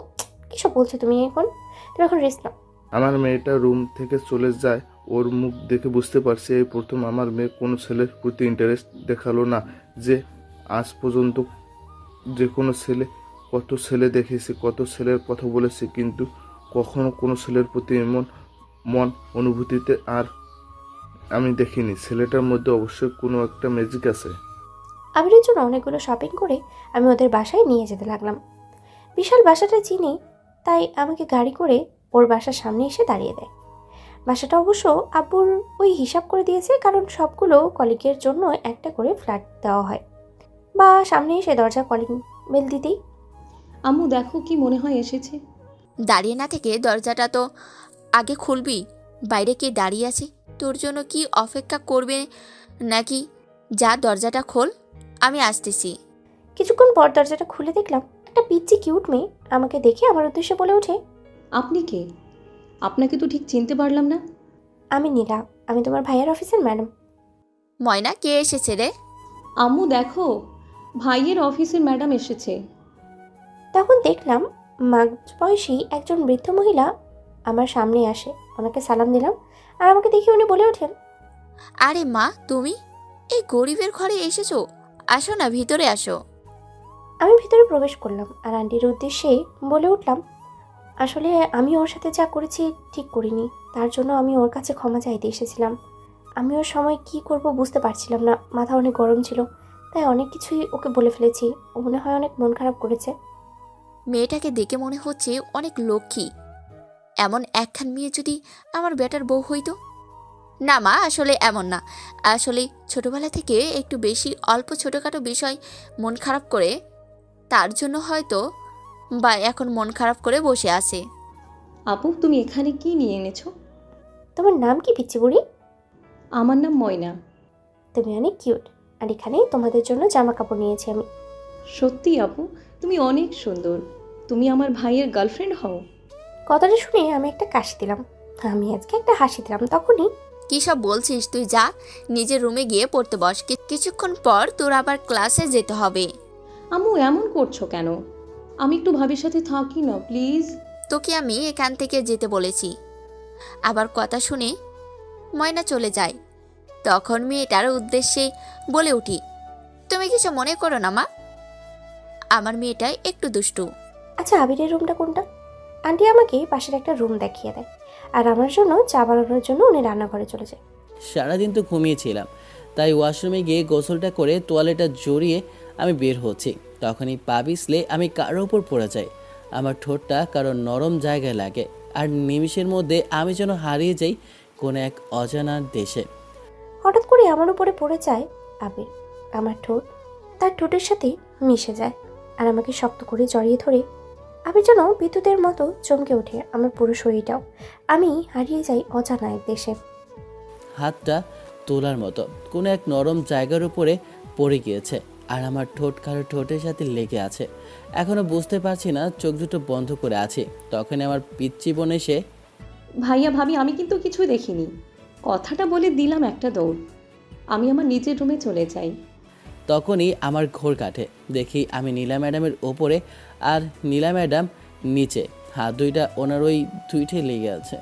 কিসব বলছো তুমি এখন রেস্ট নাও। আমার মেয়েটা রুম থেকে চলে যায়, ওর মুখ দেখে বুঝতে পারছি এই প্রথম আমার মেয়ে কোনো ছেলের প্রতি ইন্টারেস্ট দেখালো না। যে আজ পর্যন্ত যে কোনো ছেলে, কত ছেলে দেখেছি, কত ছেলের কথা বলেছি, কিন্তু কখনো কোনো ছেলের প্রতি এমন মন অনুভূতিতে আর আমি দেখিনি। ছেলেটার মধ্যে অবশ্যই কোনো একটা ম্যাজিক আছে। আবিরের জন্য অনেকগুলো শপিং করে আমি ওদের বাসায় নিয়ে যেতে লাগলাম। বিশাল বাসাটা চিনি, তাই আমাকে গাড়ি করে ওর বাসার সামনে এসে দাঁড়িয়ে দেয়। বাসাটা অবশ্য আব্বুর ওই হিসাব করে দিয়েছে, কারণ সবগুলো কলিগের জন্য একটা করে ফ্ল্যাট দেওয়া হয়, বা সামনে এসে দরজা কলিং বেল দিতেই। আম্মু দেখো কি মনে হয় এসেছে। দাঁড়িয়ে না থেকে দরজাটা তো আগে খুলবি। বাইরে কে দাঁড়িয়ে আছে, তোর জন্য কি অপেক্ষা করবে নাকি? যা দরজাটা খোল, আমি আসতেছি। কিছুক্ষণ পর দরজাটা খুলে দেখলাম একটা পিচ্চি কিউট মেয়ে আমাকে দেখে আমার উদ্দেশ্যে বলে ওঠে, আপনি কে? আপনাকে তো ঠিক চিনতে পারলাম না। আমি নীলা, আমি তোমার ভাইয়ের অফিসের ম্যাডাম। ময়না, কে এসেছে রে? আম্মু দেখো, ভাইয়ের অফিসের ম্যাডাম এসেছে। তখন দেখলাম মাঝ বয়সী একজন বৃদ্ধ মহিলা আমার সামনে আসে, ওনাকে সালাম দিলাম, আর আমাকে দেখে উনি বলে ওঠেন, আরে মা, তুমি এই গরিবের ঘরে এসেছো? আসো না, ভিতরে আসো। আমি ভিতরে প্রবেশ করলাম আর আন্টির উদ্দেশ্যে বলে উঠলাম, আসলে আমি ওর সাথে যা করেছি ঠিক করিনি, তার জন্য আমি ওর কাছে ক্ষমা চাইতে এসেছিলাম। আমি ওর সময় কি করব বুঝতে পারছিলাম না, মাথা অনেক গরম ছিল, তাই অনেক কিছুই ওকে বলে ফেলেছি। ও মনে হয় অনেক মন খারাপ করেছে। মেয়েটাকে দেখে মনে হচ্ছে অনেক লক্ষ্মী। এমন একখান মেয়ে যদি আমার বেটার বউ হইতো। না মা, আসলে এমন না। আসলে ছোটবেলা থেকে একটু বেশি অল্প ছোটোখাটো বিষয় মন খারাপ করে, তার জন্য হয়তো বা এখন মন খারাপ করে বসে আছে। আপু তুমি এখানে কি নিয়ে এনেছো? তোমার নাম কি পিচ্চি বুড়ি? আমার নাম ময়না। তুমি অনেক কিউট, আর এখানে তোমাদের জন্য জামা কাপড় নিয়েছি আমি। সত্যি আপু, তুমি অনেক সুন্দর। তুমি আমার ভাইয়ের গার্লফ্রেন্ড হও? কথাটা শুনে আমি একটা কাশি দিলাম, আমি আজকে একটা হাসি দিলাম। তখনই, কী সব বলছিস তুই? যা নিজের রুমে গিয়ে পড়তে বস, কিছুক্ষণ পর তোর আবার ক্লাসে যেতে হবে। আম্মু এমন করছো কেন? আমি একটু ভাবির সাথে থাকি না প্লিজ। তোকে আমি এখান থেকে যেতে বলেছি। আবার কথা শুনে ময়না চলে যায়। তখন মেয়েটার উদ্দেশ্যে বলে উঠি, তুমি কিছু মনে করো না মা, আমার মেয়েটা একটু দুষ্টু। আচ্ছা আবিরের রুমটা কোনটা? আন্টি আমাকে পাশের একটা রুম দেখিয়ে দেয়, আর আমার জন্য চা বানানোর জন্য উনি রান্নাঘরে চলে যায়। সারাদিন তো ঘুমিয়েছিলাম, তাই ওয়াশরুমে গিয়ে গোসলটা করে তোয়ালেটা জড়িয়ে আমি বের হচ্ছি। তখনই পা পিছলে আমি কারোর উপর পড়ে যাই। আমার ঠোঁটটা কারো নরম জায়গায় লাগে, আর নিমিষের মধ্যে আমি যেন হারিয়ে যাই কোনো এক অজানা দেশে। হঠাৎ করে আমার উপরে পড়ে যায় আবির। আমার ঠোঁট তার ঠোঁটের সাথে মিশে যায়, আর আমাকে শক্ত করে জড়িয়ে ধরে আবির যেন বিদ্যুতের মতো চমকে ওঠে আমার পুরো শরীরটাও। আমি হারিয়ে যাই অজানা এক দেশে। হাতটা তোলার মতো কোনো এক নরম জায়গার উপরে পড়ে গিয়েছে, আর আমার ঠোঁট কারো ঠোঁটের সাথে লেগে আছে। এখনও বুঝতে পারছি না, চোখ দুটো বন্ধ করে আছি। তখন আমার পিচ্চি বোন এসে, ভাইয়া ভাবি আমি কিন্তু কিছুই দেখিনি। কথাটা বলে দিলাম একটা দৌড়। আমি আমার নিজের রুমে চলে যাই। তখনই আমার ঘোর কাটে, দেখি আমি নীলা ম্যাডামের ওপরে আর নীলা ম্যাডাম নিচে। হাত দুইটা ওনার ওই দুইটে লেগে আছে,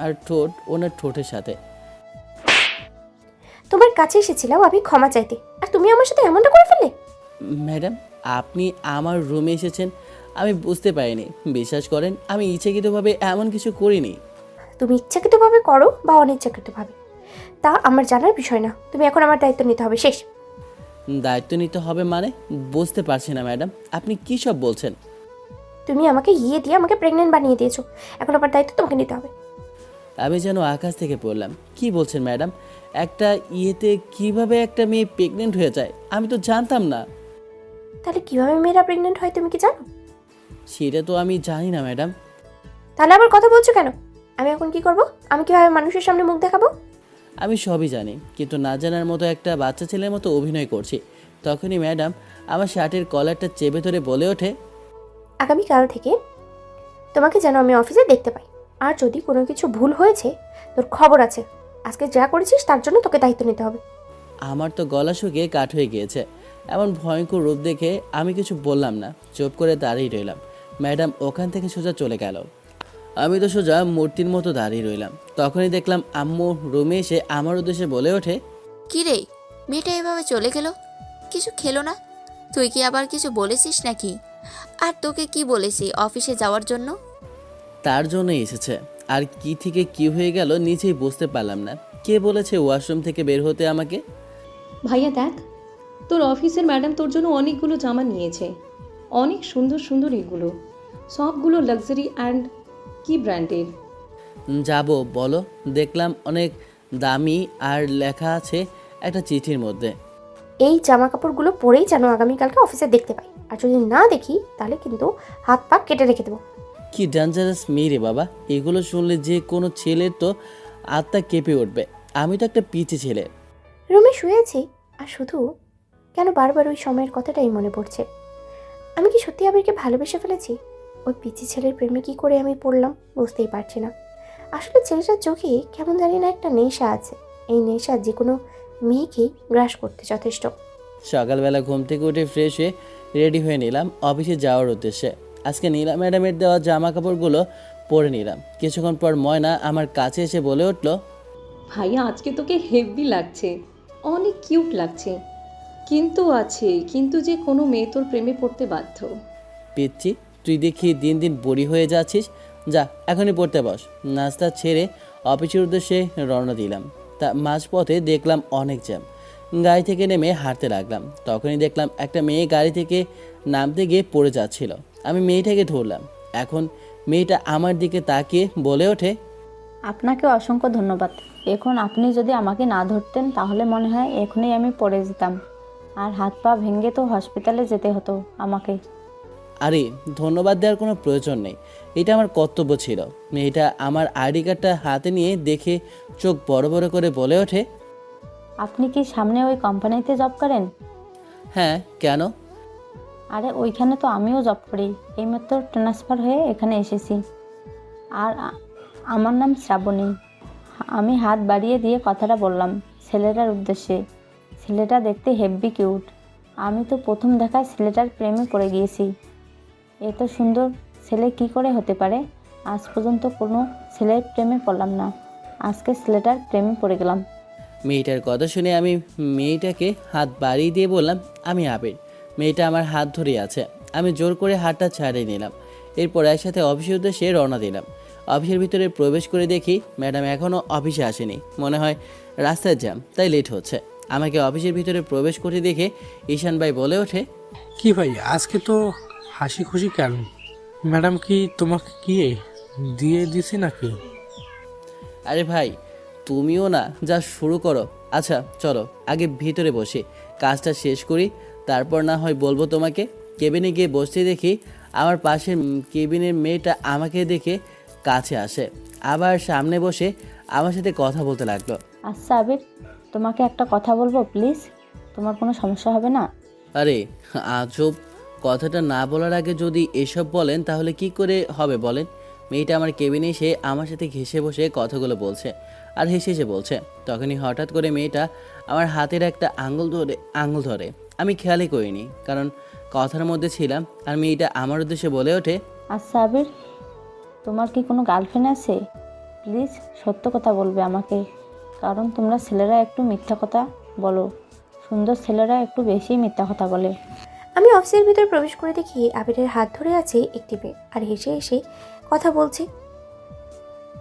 আর ঠোঁট ওনার ঠোঁটের সাথে। তোমার কাছে এসেছিলাম আমি ক্ষমা চাইতে, আর তুমি আমার সাথে এমনটা করে ফেললে। ম্যাডাম, আপনি আমার রুমে এসেছেন, আমি বুঝতে পারিনি। বিশ্বাস করেন, আমি ইচ্ছাকৃতভাবে এমন কিছু করিনি। তুমি ইচ্ছাকৃতভাবে করো বা অনিচ্ছাকৃতভাবে, তা আমার জানার বিষয় না। তুমি এখন আমার দায়িত্ব নিতে হবে, শেষ। দায়িত্ব নিতে হবে মানে? বুঝতে পারছি না ম্যাডাম, আপনি কী সব বলছেন? তুমি আমাকে ইয়ে দিয়ে আমাকে প্রেগনেন্ট বানিয়ে দিয়েছো, এখন আমার দায়িত্ব তোমাকে নিতে হবে। আমি যেন আকাশ থেকে পড়লাম। কি বলছেন ম্যাডাম? একটা ইয়েতে কিভাবে একটা মেয়ে প্রেগনেন্ট হয়ে যায়? আমি তো জানতাম না। তাহলে কিভাবে মেয়েরা প্রেগনেন্ট হয় তুমি কি জানো? সেটা তো আমি জানি না ম্যাডাম। তাহলে আবার কথা বলছো কেন? আমি এখন কি করব? আমি কিভাবে মানুষের সামনে মুখ দেখাবো? আমি সবই জানি, কিন্তু না জানার মতো একটা বাচ্চা ছেলের মতো অভিনয় করছি। তখনই ম্যাডাম আমার শার্টের কলারটা চেপে ধরে বলে ওঠে, আগামীকাল থেকে তোমাকে যেন আমি অফিসে দেখতে পাই। আর যদি কোনো কিছু ভুল হয়েছে তোর খবর আছে। আজকে যা করেছিস তার জন্য তোকে দায়িত্ব নিতে হবে। আমার তো গলা শুকিয়ে কাঠ হয়ে গিয়েছে। এমন ভয়ঙ্কর রূপ দেখে আমি কিছু বললাম না, চুপ করে দাঁড়িয়ে রইলাম। ম্যাডাম ওখান থেকে সোজা চলে গেল। আমি তো সোজা মূর্তির মতো দাঁড়িয়ে রইলাম। তখনই দেখলাম আম্মু রুমে এসে আমার উদ্দেশ্যে বলে ওঠে, কি রে, মেয়েটা এভাবে চলে গেল? কিছু খেলো না? তুই কি আবার কিছু বলেছিস নাকি? আর তোকে কি বলেছি অফিসে যাওয়ার জন্য? তার জন্যই এসেছে। আর কি থেকে কি হয়ে গেল নিজেই বুঝতে পারলাম না। কে বলেছে ওয়াশরুম থেকে বের হতে আমাকে? ভাইয়া দেখ, তোর অফিসের ম্যাডাম তোর জন্য অনেকগুলো জামা নিয়েছে। অনেক সুন্দর সুন্দর এগুলো, সবগুলো লাক্সারি অ্যান্ড কি ব্র্যান্ডের। যাব বলো। দেখলাম অনেক দামি আর লেখা আছে একটা চিঠির মধ্যে। এই জামা কাপড়গুলো পরেই যেন আগামীকালকে অফিসে দেখতে পাই। আর যদি না দেখি তাহলে কিন্তু হাত পা কেটে রেখে দেবো। কি ডেঞ্জারাস মেয়ে রে বাবা! এগুলো শুনলে যে কোনো ছেলের তো আত্মা কেঁপে উঠবে। আমি তো একটা পিচি ছেলে। রুমে শুয়েছি আর শুধু কেন বারবার ওই সময়ের কথাটাই মনে পড়ছে। আমি কি সত্যি আবিরকে ভালোবেসে ফেলেছি? ওই পিচি ছেলের প্রেমে কি করে আমি পড়লাম বুঝতেই পারছি না। আসলে ছেলেটার চোখে কেমন জানি না একটা নেশা আছে। এই নেশা যে কোনো মেয়েকেই গ্রাস করতে যথেষ্ট। সকালবেলা ঘুম থেকে উঠে ফ্রেশ হয়ে রেডি হয়ে নিলাম অফিসে যাওয়ার উদ্দেশ্যে। আজকে নীলা ম্যাডামের দেওয়া জামা কাপড়গুলো পরে নিলাম। কিছুক্ষণ পর ময়না আমার কাছে এসে বলে উঠল, ভাইয়া আজকে তোকে হেভি লাগছে, অনেক কিউট লাগছে। কিন্তু যে কোনো মেয়ে তোর প্রেমে পড়তে বাধ্য। পিচ্ছি, তুই দেখি দিন দিন বুড়ি হয়ে যাচ্ছিস। যা এখনই পড়তে বস। নাস্তা ছেড়ে অফিসের উদ্দেশ্যে রওনা দিলাম। তা মাঝপথে দেখলাম অনেক জ্যাম। গাড়ি থেকে নেমে হাঁটতে লাগলাম। তখনই দেখলাম একটা মেয়ে গাড়ি থেকে নামতে গিয়ে পড়ে যাচ্ছিল। আমি মেয়েটাকে ধরলাম। এখন মেয়েটা আমার দিকে তাকিয়ে বলে ওঠে, আপনাকে অসংখ্য ধন্যবাদ। এখন আপনি যদি আমাকে না ধরতেন তাহলে মনে হয় এখনই আমি পড়ে যেতাম, আর হাত পা ভেঙে তো হসপিটালে যেতে হতো আমাকে। আরে ধন্যবাদ দেওয়ার কোনো প্রয়োজন নেই, এটা আমার কর্তব্য ছিল। মেয়েটা আমার আইডি কার্ডটা হাতে নিয়ে দেখে চোখ বড় বড় করে বলে ওঠে, আপনি কি সামনে ওই কোম্পানিতে জব করেন? হ্যাঁ, কেন? আরে ওইখানে তো আমিও জব করি, এইমাত্র ট্রান্সফার হয়ে এখানে এসেছি। আর আমার নাম শ্রাবণী। আমি হাত বাড়িয়ে দিয়ে কথাটা বললাম ছেলেটার উদ্দেশ্যে। ছেলেটা দেখতে হেব্বি কিউট। আমি তো প্রথম দেখায় ছেলেটার প্রেমে পড়ে গিয়েছি। এত সুন্দর ছেলে কি করে হতে পারে? আজ পর্যন্ত কোনো ছেলের প্রেমে পড়লাম না, আজকে ছেলেটার প্রেমে পড়ে গেলাম। মেয়েটার কথা শুনে আমি মেয়েটাকে হাত বাড়িয়ে দিয়ে বললাম, আমি আবির। মেয়েটা আমার হাত ধরে আছে। আমি জোর করে হাতটা ছাড়িয়ে নিলাম। এরপর একসাথে অফিসের উদ্দেশ্যে রওনা দিলাম। অফিসের ভিতরে প্রবেশ করে দেখি ম্যাডাম এখনও অফিসে আসেনি। মনে হয় রাস্তায় জ্যাম, তাই লেট হচ্ছে। আমাকে অফিসের ভিতরে প্রবেশ করতে দেখে ঈশান ভাই বলে ওঠে, কি ভাই, আজকে তো হাসি খুশি কেন? ম্যাডাম কি তোমাকে কি দিয়ে দিছি নাকি? আরে ভাই তুমিও না, যা শুরু করো। আচ্ছা চলো আগে ভিতরে বসি, কাজটা শেষ করি, তারপর না হয় বলবো তোমাকে। কেবিনে গিয়ে বসতে দেখি আমার পাশের কেবিনের মেয়েটা আমাকে দেখে কাছে আসে, আবার সামনে বসে আমার সাথে কথা বলতে লাগলো। আচ্ছা আবির, তোমাকে একটা কথা বলবো প্লিজ, তোমার কোনো সমস্যা হবে না? আরে আজব, কথাটা না বলার আগে যদি এসব বলেন তাহলে কি করে হবে বলেন। মেয়েটা আমার কেবিনে এসে আমার সাথে ঘেঁষে বসে কথাগুলো বলছে আর হেসে হেসে বলছে। তখনই হঠাৎ করে মেয়েটা আমার হাতের একটা আঙুল ধরে। আমি খেয়ালই করিনি, কারণ কথার মধ্যে ছিলাম। আর মেয়েটা আমার উদ্দেশ্যে বলে ওঠে, আচ্ছা আবির, তোমার কি কোনো গার্লফ্রেন্ড আছে? প্লিজ সত্য কথা বলবে আমাকে, কারণ তোমরা ছেলেরা একটু মিথ্যা কথা বলো, সুন্দর ছেলেরা একটু বেশি মিথ্যা কথা বলে। আমি অফিসের ভিতর প্রবেশ করে দেখি আবিরের হাত ধরে আছে একটি মেয়ে আর হেসে হেসে কথা বলছে।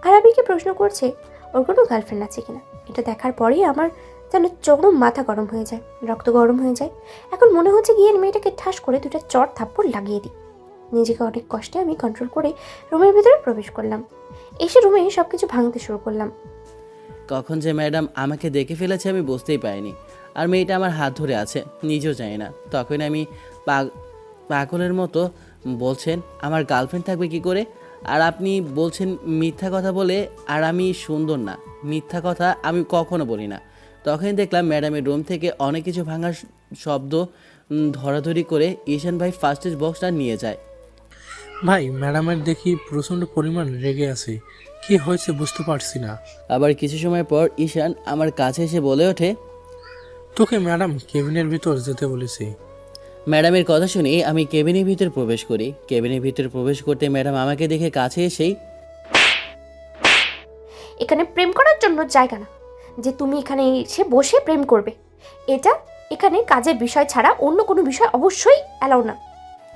আর আবিরকে প্রশ্ন করছে ওর কোনো গার্লফ্রেন্ড আছে কিনা। এটা দেখার পরেই আমার যেন চরম মাথা গরম হয়ে যায়, রক্ত গরম হয়ে যায়। এখন মনে হচ্ছে গিয়ে মেয়েটাকে ঠাস করে দুটো চড় থাপ্পড় লাগিয়ে দিই। নিজেকে অনেক কষ্টে আমি কন্ট্রোল করে রুমের ভিতরে প্রবেশ করলাম। এসে রুমে সব কিছু ভাঙতে শুরু করলাম। কখন যে ম্যাডাম আমাকে দেখে ফেলেছে আমি বুঝতেই পারিনি। আর মেয়েটা আমার হাত ধরে আছে, নিজেও জানি না। তখন আমি পাগলের মতো বলছেন আমার গার্লফ্রেন্ড থাকবে কি করে? আর আপনি বলছেন মিথ্যা কথা বলে, আর আমি সুন্দর না। মিথ্যা কথা আমি কখনো বলি না। তখনই দেখলাম ম্যাডামের রুম থেকে অনেক কিছু ভাঙার শব্দ। ধরাধরি করে ঈশান ভাই ফার্স্ট এড বক্সটা নিয়ে যায়। ভাই, ম্যাডামের দেখি প্রচণ্ড পরিমাণ রেগে আছে, কি হয়েছে বুঝতে পারছি না। আবার কিছু সময় পর ঈশান আমার কাছে এসে বলে ওঠে, তোকে ম্যাডাম কেবিনের ভিতর যেতে বলেছি। ম্যাডামের কথা শুনে আমি কেবিনের ভিতর প্রবেশ করি। কেবিনের ভিতর প্রবেশ করতে ম্যাডাম আমাকে দেখে কাছে এসেই, এখানে প্রেম করার জন্য জায়গা না যে তুমি এখানে এসে বসে প্রেম করবে। এটা এখানে কাজের বিষয় ছাড়া অন্য কোনো বিষয় অবশ্যই অ্যালাউ না।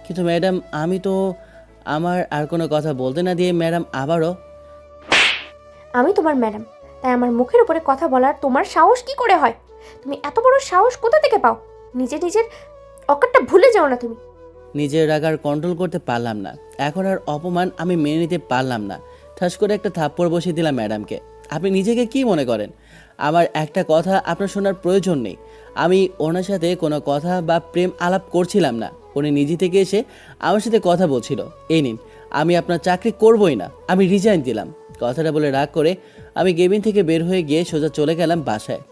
কিন্তু ম্যাডাম আমি তো, আমার আর কোনো কথা বলতে না দিয়ে ম্যাডাম আবারও, আমি তোমার ম্যাডাম, তাই আমার মুখের উপরে কথা বলার তোমার সাহস কি করে হয়? তুমি এত বড় সাহস কোথা থেকে পাও? নিজের অকারটা ভুলে যাও না তুমি। নিজের রাগ আর কন্ট্রোল করতে পারলাম না। এখন আর অপমান আমি মেনে নিতে পারলাম না। ঠাস করে একটা থাপ্পড় বসিয়ে দিলাম ম্যাডামকে। আপনি নিজেকে কি মনে করেন? আমার একটা কথা আপনার শোনার প্রয়োজন নেই। আমি ওনার সাথে কোনো কথা বা প্রেম আলাপ করছিলাম না। উনি নিজে থেকে এসে আমার সাথে কথা বলছিল। এই নিন, আমি আপনার চাকরি করবই না, আমি রিজাইন দিলাম। কথাটা বলে রাগ করে আমি কেবিন থেকে বের হয়ে গিয়ে সোজা চলে গেলাম বাসায়।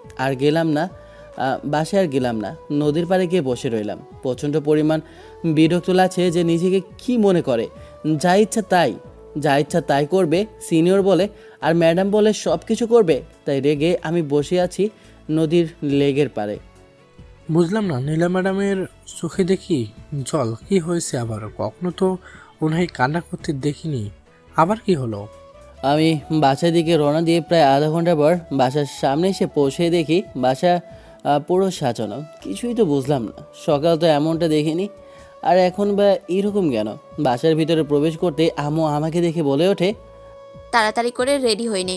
বাসায় আর গেলাম না, নদীর পাড়ে গিয়ে বসে রইলাম। প্রচণ্ড পরিমাণ বিরক্ত লাগছে যে নিজেকে কি মনে করে। যা ইচ্ছা তাই করবে সিনিয়র বলে, আর ম্যাডাম বলে সব কিছু করবে। তাই রেগে আমি বসে আছি নদীর লেগের পাড়ে। বুঝলাম না, নীলা ম্যাডামের চোখে দেখি জল, কি হয়েছে আবার? কখনো তো ওনাকে কান্না করতে দেখিনি, আবার কি হলো? আমি বাসার দিকে রওনা দিয়ে প্রায় আধা ঘন্টা পর বাসার সামনে এসে পৌঁছে দেখি বাসা পুরো সাজানো। কিছুই তো বুঝলাম না। সকাল তো এমনটা দেখিনি, আর এখন বা এরকম কেন? বাসার ভিতরে প্রবেশ করতে আম্মু আমাকে দেখে বলে ওঠে, তাড়াতাড়ি করে রেডি হয়ে নে।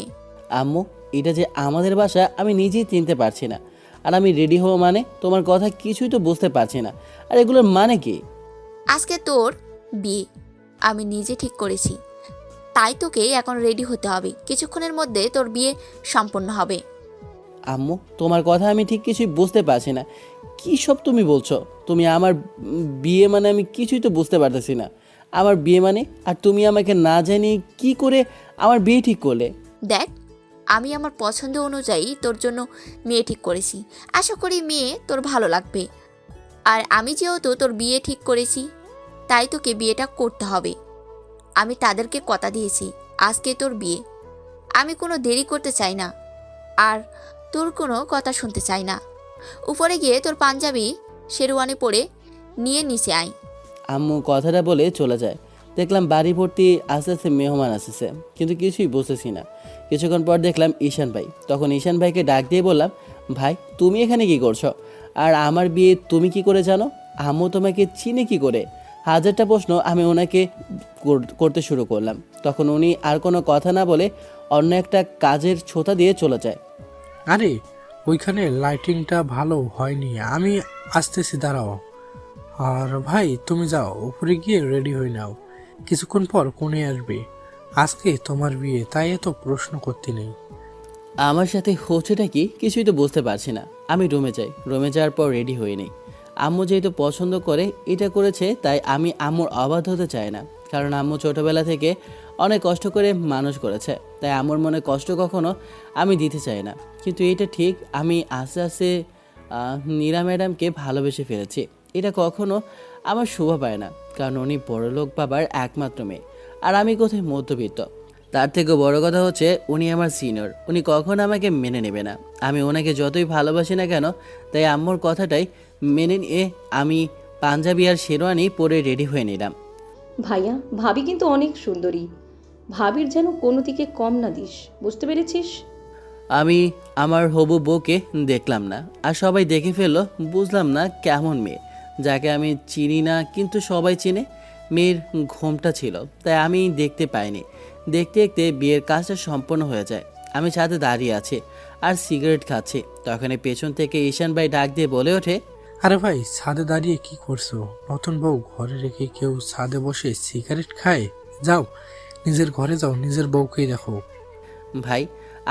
আম্মু, এটা যে আমাদের বাসা আমি নিজেই চিনতে পারছি না। আর আমি রেডি হবো মানে? তোমার কথা কিছুই তো বুঝতে পারছি না। আর এগুলোর মানে কি? আজকে তোর বিয়ে আমি নিজে ঠিক করেছি, তাই তোকে এখন রেডি হতে হবে। কিছুক্ষণের মধ্যে তোর বিয়ে সম্পন্ন হবে। আম্মু, তোমার কথা আমি ঠিক কিছুই বুঝতে পারছি না। কী সব তুমি বলছো? তুমি আমার বিয়ে মানে? আমি কিছুই তো বুঝতে পারতেছি না। আমার বিয়ে মানে? আর তুমি আমাকে না জানিয়ে কি করে আমার বিয়ে ঠিক করলে? দেখ, আমি আমার পছন্দ অনুযায়ী তোর জন্য মেয়ে ঠিক করেছি। আশা করি মেয়ে তোর ভালো লাগবে। আর আমি যেহেতু তোর বিয়ে ঠিক করেছি, তাই তোকে বিয়েটা করতে হবে। আমি তাদেরকে কথা দিয়েছি আজকে তোর বিয়ে। আমি কোনো দেরি করতে চাই না, আর তোর কোনো কথা শুনতে চাই না। উপরে গিয়ে তোর পাঞ্জাবি শেরওয়ানি পরে নিয়ে নিচে আয়। আম্মু কথাটা বলে চলে যায়। দেখলাম বাড়ি ভর্তি আস্তে আস্তে মেহমান আসতেছে, কিন্তু কিছুই বুঝতেছি না। কিছুক্ষণ পর দেখলাম ঈশান ভাই। তখন ঈশান ভাইকে ডাক দিয়ে বললাম, ভাই তুমি এখানে কি করছো? আর আমার বিয়ে তুমি কি করে জানো? আম্মু তোমাকে চিনে কি করে? হাজারটা প্রশ্ন আমি ওনাকে করতে শুরু করলাম। তখন উনি আর কোনো কথা না বলে অন্য একটা কাজের ছোতা দিয়ে চলে যায়। আরে, ওইখানে লাইটিংটা ভালো হয়নি, আমি আসতেছি, দাঁড়াও। আর ভাই, তুমি যাও উপরে গিয়ে রেডি হয়ে নাও, কিছুক্ষণ পর কোণে আসবে। আজকে তোমার বিয়ে, তাই এত প্রশ্ন করতে নেই। আমার সাথে হচ্ছেটা কি কিছুই তো বুঝতে পারছি না। আমি রুমে যাই। রুমে যাওয়ার পর রেডি হয়ে নেই। আম্মু যেহেতু পছন্দ করে এটা করেছে, তাই আমি আম্মুর অবাধ্য হতে চাই না। কারণ আম্মু ছোটোবেলা থেকে অনেক কষ্ট করে মানুষ করেছে, তাই আম্মুর মনে কষ্ট কখনো আমি দিতে চাই না। কিন্তু এটা ঠিক, আমি আস্তে আস্তে নীরা ম্যাডামকে ভালোবেসে ফেলেছি। এটা কখনো আমার শোভা পায় না, কারণ উনি বড়লোক বাবার একমাত্র মেয়ে, আর আমি কোথায় মধ্যবিত্ত। তার থেকেও বড় কথা হচ্ছে উনি আমার সিনিয়র। উনি কখনো আমাকে মেনে নেবে না। আমি ওনাকে যতই ভালোবাসি না কেন, তাই আম্মুর কথাটাই মেনে নিয়ে আমি পাঞ্জাবি আর শেরওয়ানি পরে রেডি হয়ে নিলাম। ভাইয়া, ভাবি কিন্তু অনেক সুন্দরী। ভাবির যেন কোনো দিকে কম না দিস, বুঝতে পেরেছিস? আমি আমার হবু বউকে দেখলাম না, আর সবাই দেখে ফেললো। বুঝলাম না কেমন মেয়ে, যাকে আমি চিনি না কিন্তু সবাই চিনে। মেয়ের ঘোমটা ছিল, তাই আমি দেখতে পাইনি। দেখতে দেখতে বিয়ের কাজটা সম্পন্ন হয়ে যায়। আমি ছাদে দাঁড়িয়ে আছি আর সিগারেট খাচ্ছি। তখনই পেছন থেকে ঈশান ভাই ডাক দিয়ে বলে ওঠে, আরে ভাই, ছাদে দাঁড়িয়ে কি করছো? নতুন বউ ঘরে রেখে কেউ ছাদে বসে সিগারেট খায়? যাও নিজের ঘরে যাও, নিজের বউকেই দেখো। ভাই,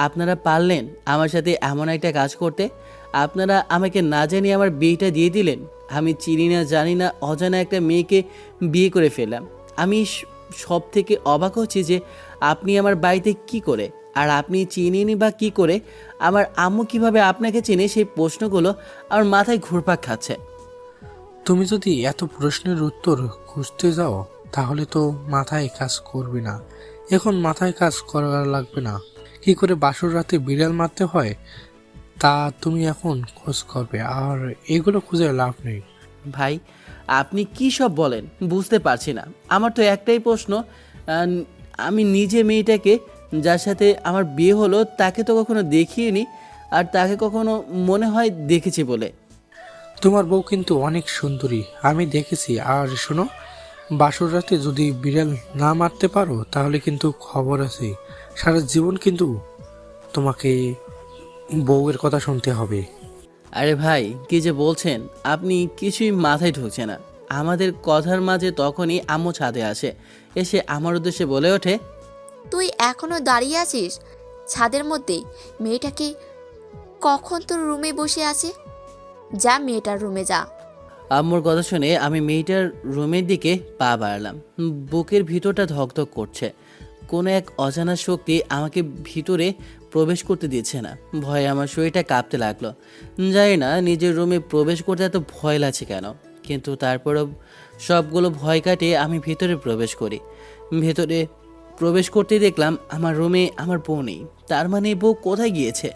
আপনারা পারলেন আমার সাথে এমন একটা কাজ করতে? আপনারা আমাকে না জানিয়ে আমার বিয়েটা দিয়ে দিলেন। আমি চিনি না জানি না অজানা একটা মেয়েকে বিয়ে করে ফেললাম। আমি সব থেকে অবাক হচ্ছি যে আপনি আমার বাড়িতে কি করে, আর আপনি চিনেনি বা কি করে, আমার আম্মু কিভাবে আপনাকে চেনে, সেই প্রশ্নগুলো আমার মাথায় ঘুরপাক খাচ্ছে। তুমি যদি এত প্রশ্নের উত্তর খুঁজতে যাও তাহলে তো মাথায় কাজ করবে না। এখন মাথায় কাজ করা লাগবে না। কি করে বাসর রাতে বিড়াল মারতে হয় তা তুমি এখন খোঁজ করবে, আর এগুলো খুঁজে লাভ নেই। ভাই আপনি কি সব বলেন বুঝতে পারছি না। আমার তো একটাই প্রশ্ন, আমি নিজে মেয়েটাকে যার সাথে আমার বিয়ে হলো তাকে তো কখনো দেখিনি, আর তাকে কখনো মনে হয় দেখেছি বলে। তোমার বউ কিন্তু অনেক সুন্দরী, আমি দেখেছি। আর শোনো, বাসর রাতে যদি বিড়াল না মারতে পারো তাহলে কিন্তু খবর আছে, সারা জীবন কিন্তু তোমাকে বউয়ের কথা শুনতে হবে। আরে ভাই কি যে বলছেন আপনি, কিছুই মাথায় ঢুকছে না। আমাদের কথার মাঝে তখনই আম্মু ছাদে আসে, এসে আমার উদ্দেশ্যে বলে ওঠে, তুই এখনো দাঁড়িয়ে আছিস ছাদের মধ্যে? মেয়েটাকে কখন তোর রুমে বসে আছে? যা মেয়েটার রুমে যা। আম্মুর কথা শুনে আমি মেয়েটার রুমের দিকে পা বাড়ালাম। বুকের ভিতরটা ধকধক করছে। কোনো এক অজানা শক্তি আমাকে ভিতরে প্রবেশ করতে দিচ্ছে না। ভয়ে আমার শরীরটা কাঁপতে লাগলো। জানি না নিজের রুমে প্রবেশ করতে এত ভয় লাগছে কেন, কিন্তু তারপরও সবগুলো ভয় কাটিয়ে আমি ভেতরে প্রবেশ করি। ভেতরে প্রবেশ করতেই দেখলাম আমার রুমে আমার বউ নেই। তার মানে বউ কোথায় গিয়েছে?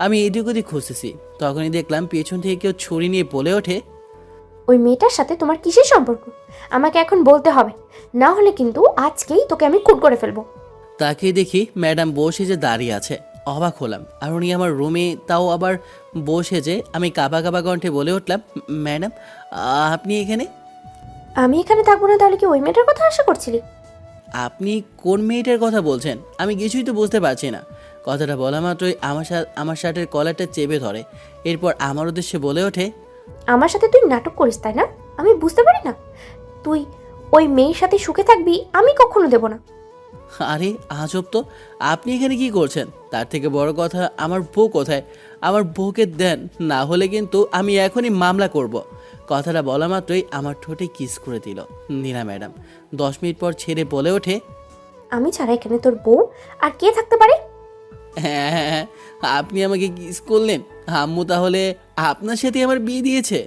আমি এদিক ওদিক খুঁজতেছি, তখনই দেখলাম পেছন থেকে কেউ ছুরি নিয়ে বলে ওঠে, ওই মেয়েটার সাথে তোমার কিসের সম্পর্ক আমাকে এখন বলতে হবে, না হলে কিন্তু আজকেই তোকে আমি খুন করে ফেলবো। তাকে দেখি ম্যাডাম বসে যে দাঁড়িয়ে আছে। অবাক হলাম, আর উনি আমার রুমে, তাও আবার বসে যে। আমি কাবা কাবা কণ্ঠে বলে উঠলাম, ম্যাডাম আপনি এখানে? আমি এখানে থাকবো না তাহলে কি ওই মেয়েটার কথা আশা করছিলি? আপনি কোন মেয়েটার কথা বলছেন? আমি কিছুই তো বুঝতে পারছি না। কথাটা বলা মাত্রই আমার শার্টের কলারটা চেপে ধরে। এরপর আমার উদ্দেশ্যে বলে ওঠে, আমার সাথে তুই নাটক করিস তাই না? আমি বুঝতে পারি না তুই ওই মেয়ের সাথে সুখে থাকবি? আমি কখনো দেব না। আরে আজব তো, আপনি এখানে কি করছেন? তার থেকে বড় কথা, আমার বউ কোথায়? আমার বউকে দেন, না হলে কিন্তু আমি এখনই মামলা করব। কথাটা বলা মাত্রই আমার ঠোঁটে কিস করে দিল নীলা ম্যাডাম। 10 মিনিট পর ছেড়ে বলে ওঠে, আমি ছাড়া এখানে তোর বউ আর কে থাকতে পারে? হ্যাঁ হ্যাঁ হ্যাঁ, আপনি আমাকে কিস করলেন? আম্মু তাহলে আপনার সাথে আমার বিয়ে দিয়েছে?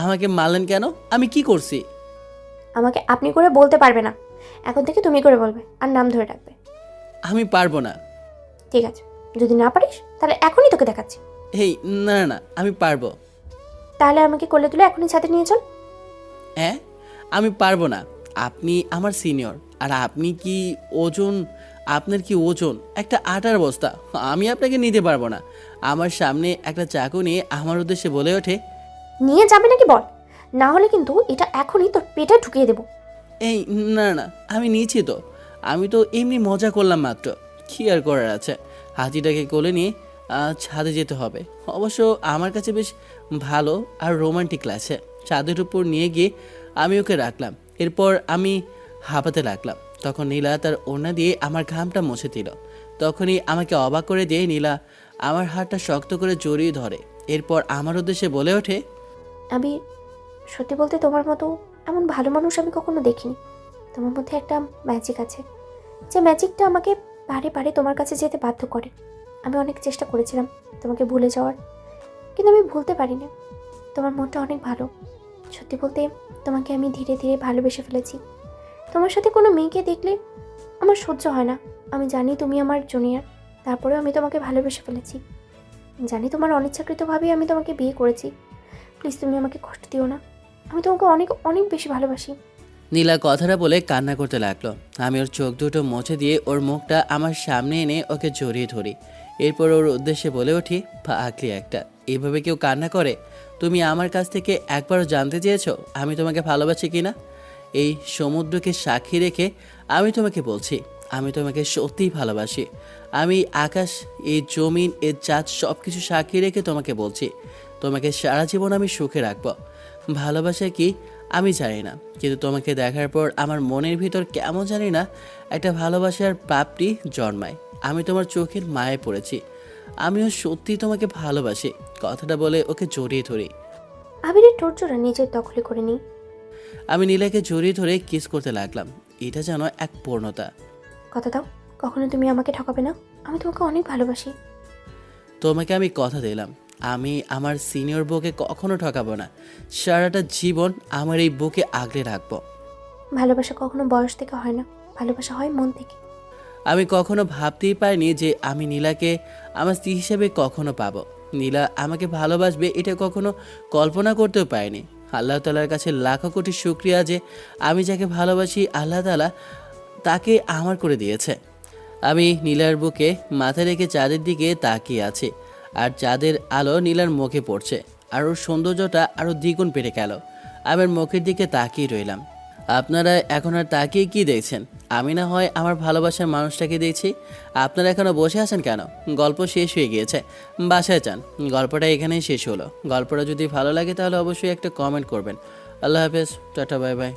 আমাকে মারলেন কেন? আমি কি করছি? আমাকে আপনি করে বলতে পারবে না, এখন থেকে তুমি করে বলবে আর নাম ধরে ডাকবে। আমি পারবো না। ঠিক আছে, যদি না পারিস তাহলে এখনই তোকে দেখাচ্ছি। এই না না না, আমি পারবো। তাহলে আমাকে কোলে তুলে এখনই ছাদে নিয়ে চল। হ্যাঁ আমি পারবো না। আপনি আমার সিনিয়র, আর আপনি কি ওজন, আপনার কি ওজন একটা আটার বস্তা। আমি আপনাকে নিতে পারবো না। আমার সামনে একটা চাকু নিয়ে আমার উদ্দেশ্যে বলে ওঠে, নিয়ে যাবে নাকি বল, না হলে কিন্তু এটা এখনই তোর পেটে ঢুকিয়ে দেবো। এই না না, আমি নিয়েছি তো। আমি তো এমনি মজা করলাম মাত্র। কী আর করার আছে? হাতিটাকে কোলে নিয়ে ছাদে যেতে হবে। অবশ্য আমার কাছে বেশ ভালো আর রোমান্টিক লাগছে। ছাদের উপর নিয়ে গিয়ে আমি ওকে রাখলাম। এরপর আমি হাঁপাতে লাগলাম। তখন নীলা তার ওড়না দিয়ে আমার ঘামটা মুছে দিল। তখনই আমাকে অবাক করে দিয়ে নীলা আমার হাতটা শক্ত করে জড়িয়ে ধরে। এরপর আমার উদ্দেশ্যে বলে ওঠে, আমি সত্যি বলতে তোমার মতো এমন ভালো মানুষ আমি কখনো দেখিনি। তোমার মধ্যে একটা ম্যাজিক আছে, যে ম্যাজিকটা আমাকে বারে বারে তোমার কাছে যেতে বাধ্য করে। আমি অনেক চেষ্টা করেছিলাম তোমাকে ভুলে যাওয়ার, কিন্তু আমি ভুলতে পারি না। তোমার মনটা অনেক ভালো। সত্যি বলতে তোমাকে আমি ধীরে ধীরে ভালোবেসে ফেলেছি। তোমার সাথে কোনো মেয়েকে দেখলে আমার সহ্য হয় না। আমি জানি তুমি আমার জুনিয়র, তারপরেও আমি তোমাকে ভালোবেসে ফেলেছি। জানি তোমার অনিচ্ছাকৃতভাবেই আমি তোমাকে বিয়ে করেছি। প্লিজ তুমি আমাকে কষ্ট দিও না, আমি তোমাকে অনেক অনেক বেশি ভালোবাসি। নীলা কথাটা বলে কান্না করতে লাগলো। আমি ওর চোখ দুটো মুছে দিয়ে ওর মুখটা আমার সামনে এনে ওকে জড়িয়ে ধরি। এরপর ওর উদ্দেশ্যে বলে উঠি, পাগলি একটা, এইভাবে কেউ কান্না করে? তুমি আমার কাছ থেকে একবারও জানতে চেয়েছো আমি তোমাকে ভালোবাসি কিনা? এই সমুদ্রকে সাক্ষী রেখে আমি তোমাকে বলছি, আমি তোমাকে সত্যিই ভালোবাসি। আমি আকাশ, এই জমিন, এই চাঁদ সব কিছু সাক্ষী রেখে তোমাকে বলছি, তোমাকে সারা জীবন আমি সুখে রাখবো। ভালোবাসা কি আমি জানি না, কিন্তু তোমাকে দেখার পর আমার মনের ভিতর কেমন জানি না একটা ভালোবাসার প্রাপ্তি জন্মায়। আমি তোমার চোখের মায়ে পড়েছি, আমিও সত্যি তোমাকে ভালোবাসি। কথাটা বলে ওকে জড়িয়ে ধরি। আবিরের ঠোঁটজোড়া নিজের দখলে করে নিই। আমি নীলাকে জড়িয়ে ধরে কিস করতে লাগলাম। এটা যেন এক পূর্ণতা। কথা দাও, কখনো তুমি আমাকে ঠকাবে না। আমি তোমাকে অনেক ভালোবাসি। তোমাকে আমি কথা দিলাম, আমি আমার সিনিয়র বউকে কখনো ঠকাবো না। সারাটা জীবন আমার এই বুকে আগলে রাখবো। ভালোবাসা কখনো বয়স থেকে হয় না, ভালোবাসা হয় মন থেকে। আমি কখনো ভাবতেই পারিনি যে আমি নীলাকে আমার স্ত্রী হিসেবে কখনো পাবো। নীলা আমাকে ভালোবাসবে এটা কখনো কল্পনা করতেও পারিনি। আল্লাহ তালার কাছে লাখো কোটি শুক্রিয়া যে আমি যাকে ভালোবাসি আল্লাহ তালা তাকে আমার করে দিয়েছে। আমি নীলার বুকে মাথা রেখে চাঁদের দিকে তাকিয়ে আছি, আর চাঁদের আলো নীলার মুখে পড়ছে, আর ওর সৌন্দর্যটা আরও দ্বিগুণ বেড়ে গেল। আমার মুখের দিকে তাকিয়ে রইলাম। আপনারা এখন আর তাকিয়ে কি দেখছেন? আমি না হয় আমার ভালোবাসার মানুষটাকে দেখছি। আপনারা এখনও বসে আছেন কেন? গল্প শেষ হয়ে গিয়েছে, বাসায় যান। গল্পটা এখানেই শেষ হলো। গল্পটা যদি ভালো লাগে তাহলে অবশ্যই একটা কমেন্ট করবেন। আল্লাহ হাফেজ, টাটা, বাই বাই।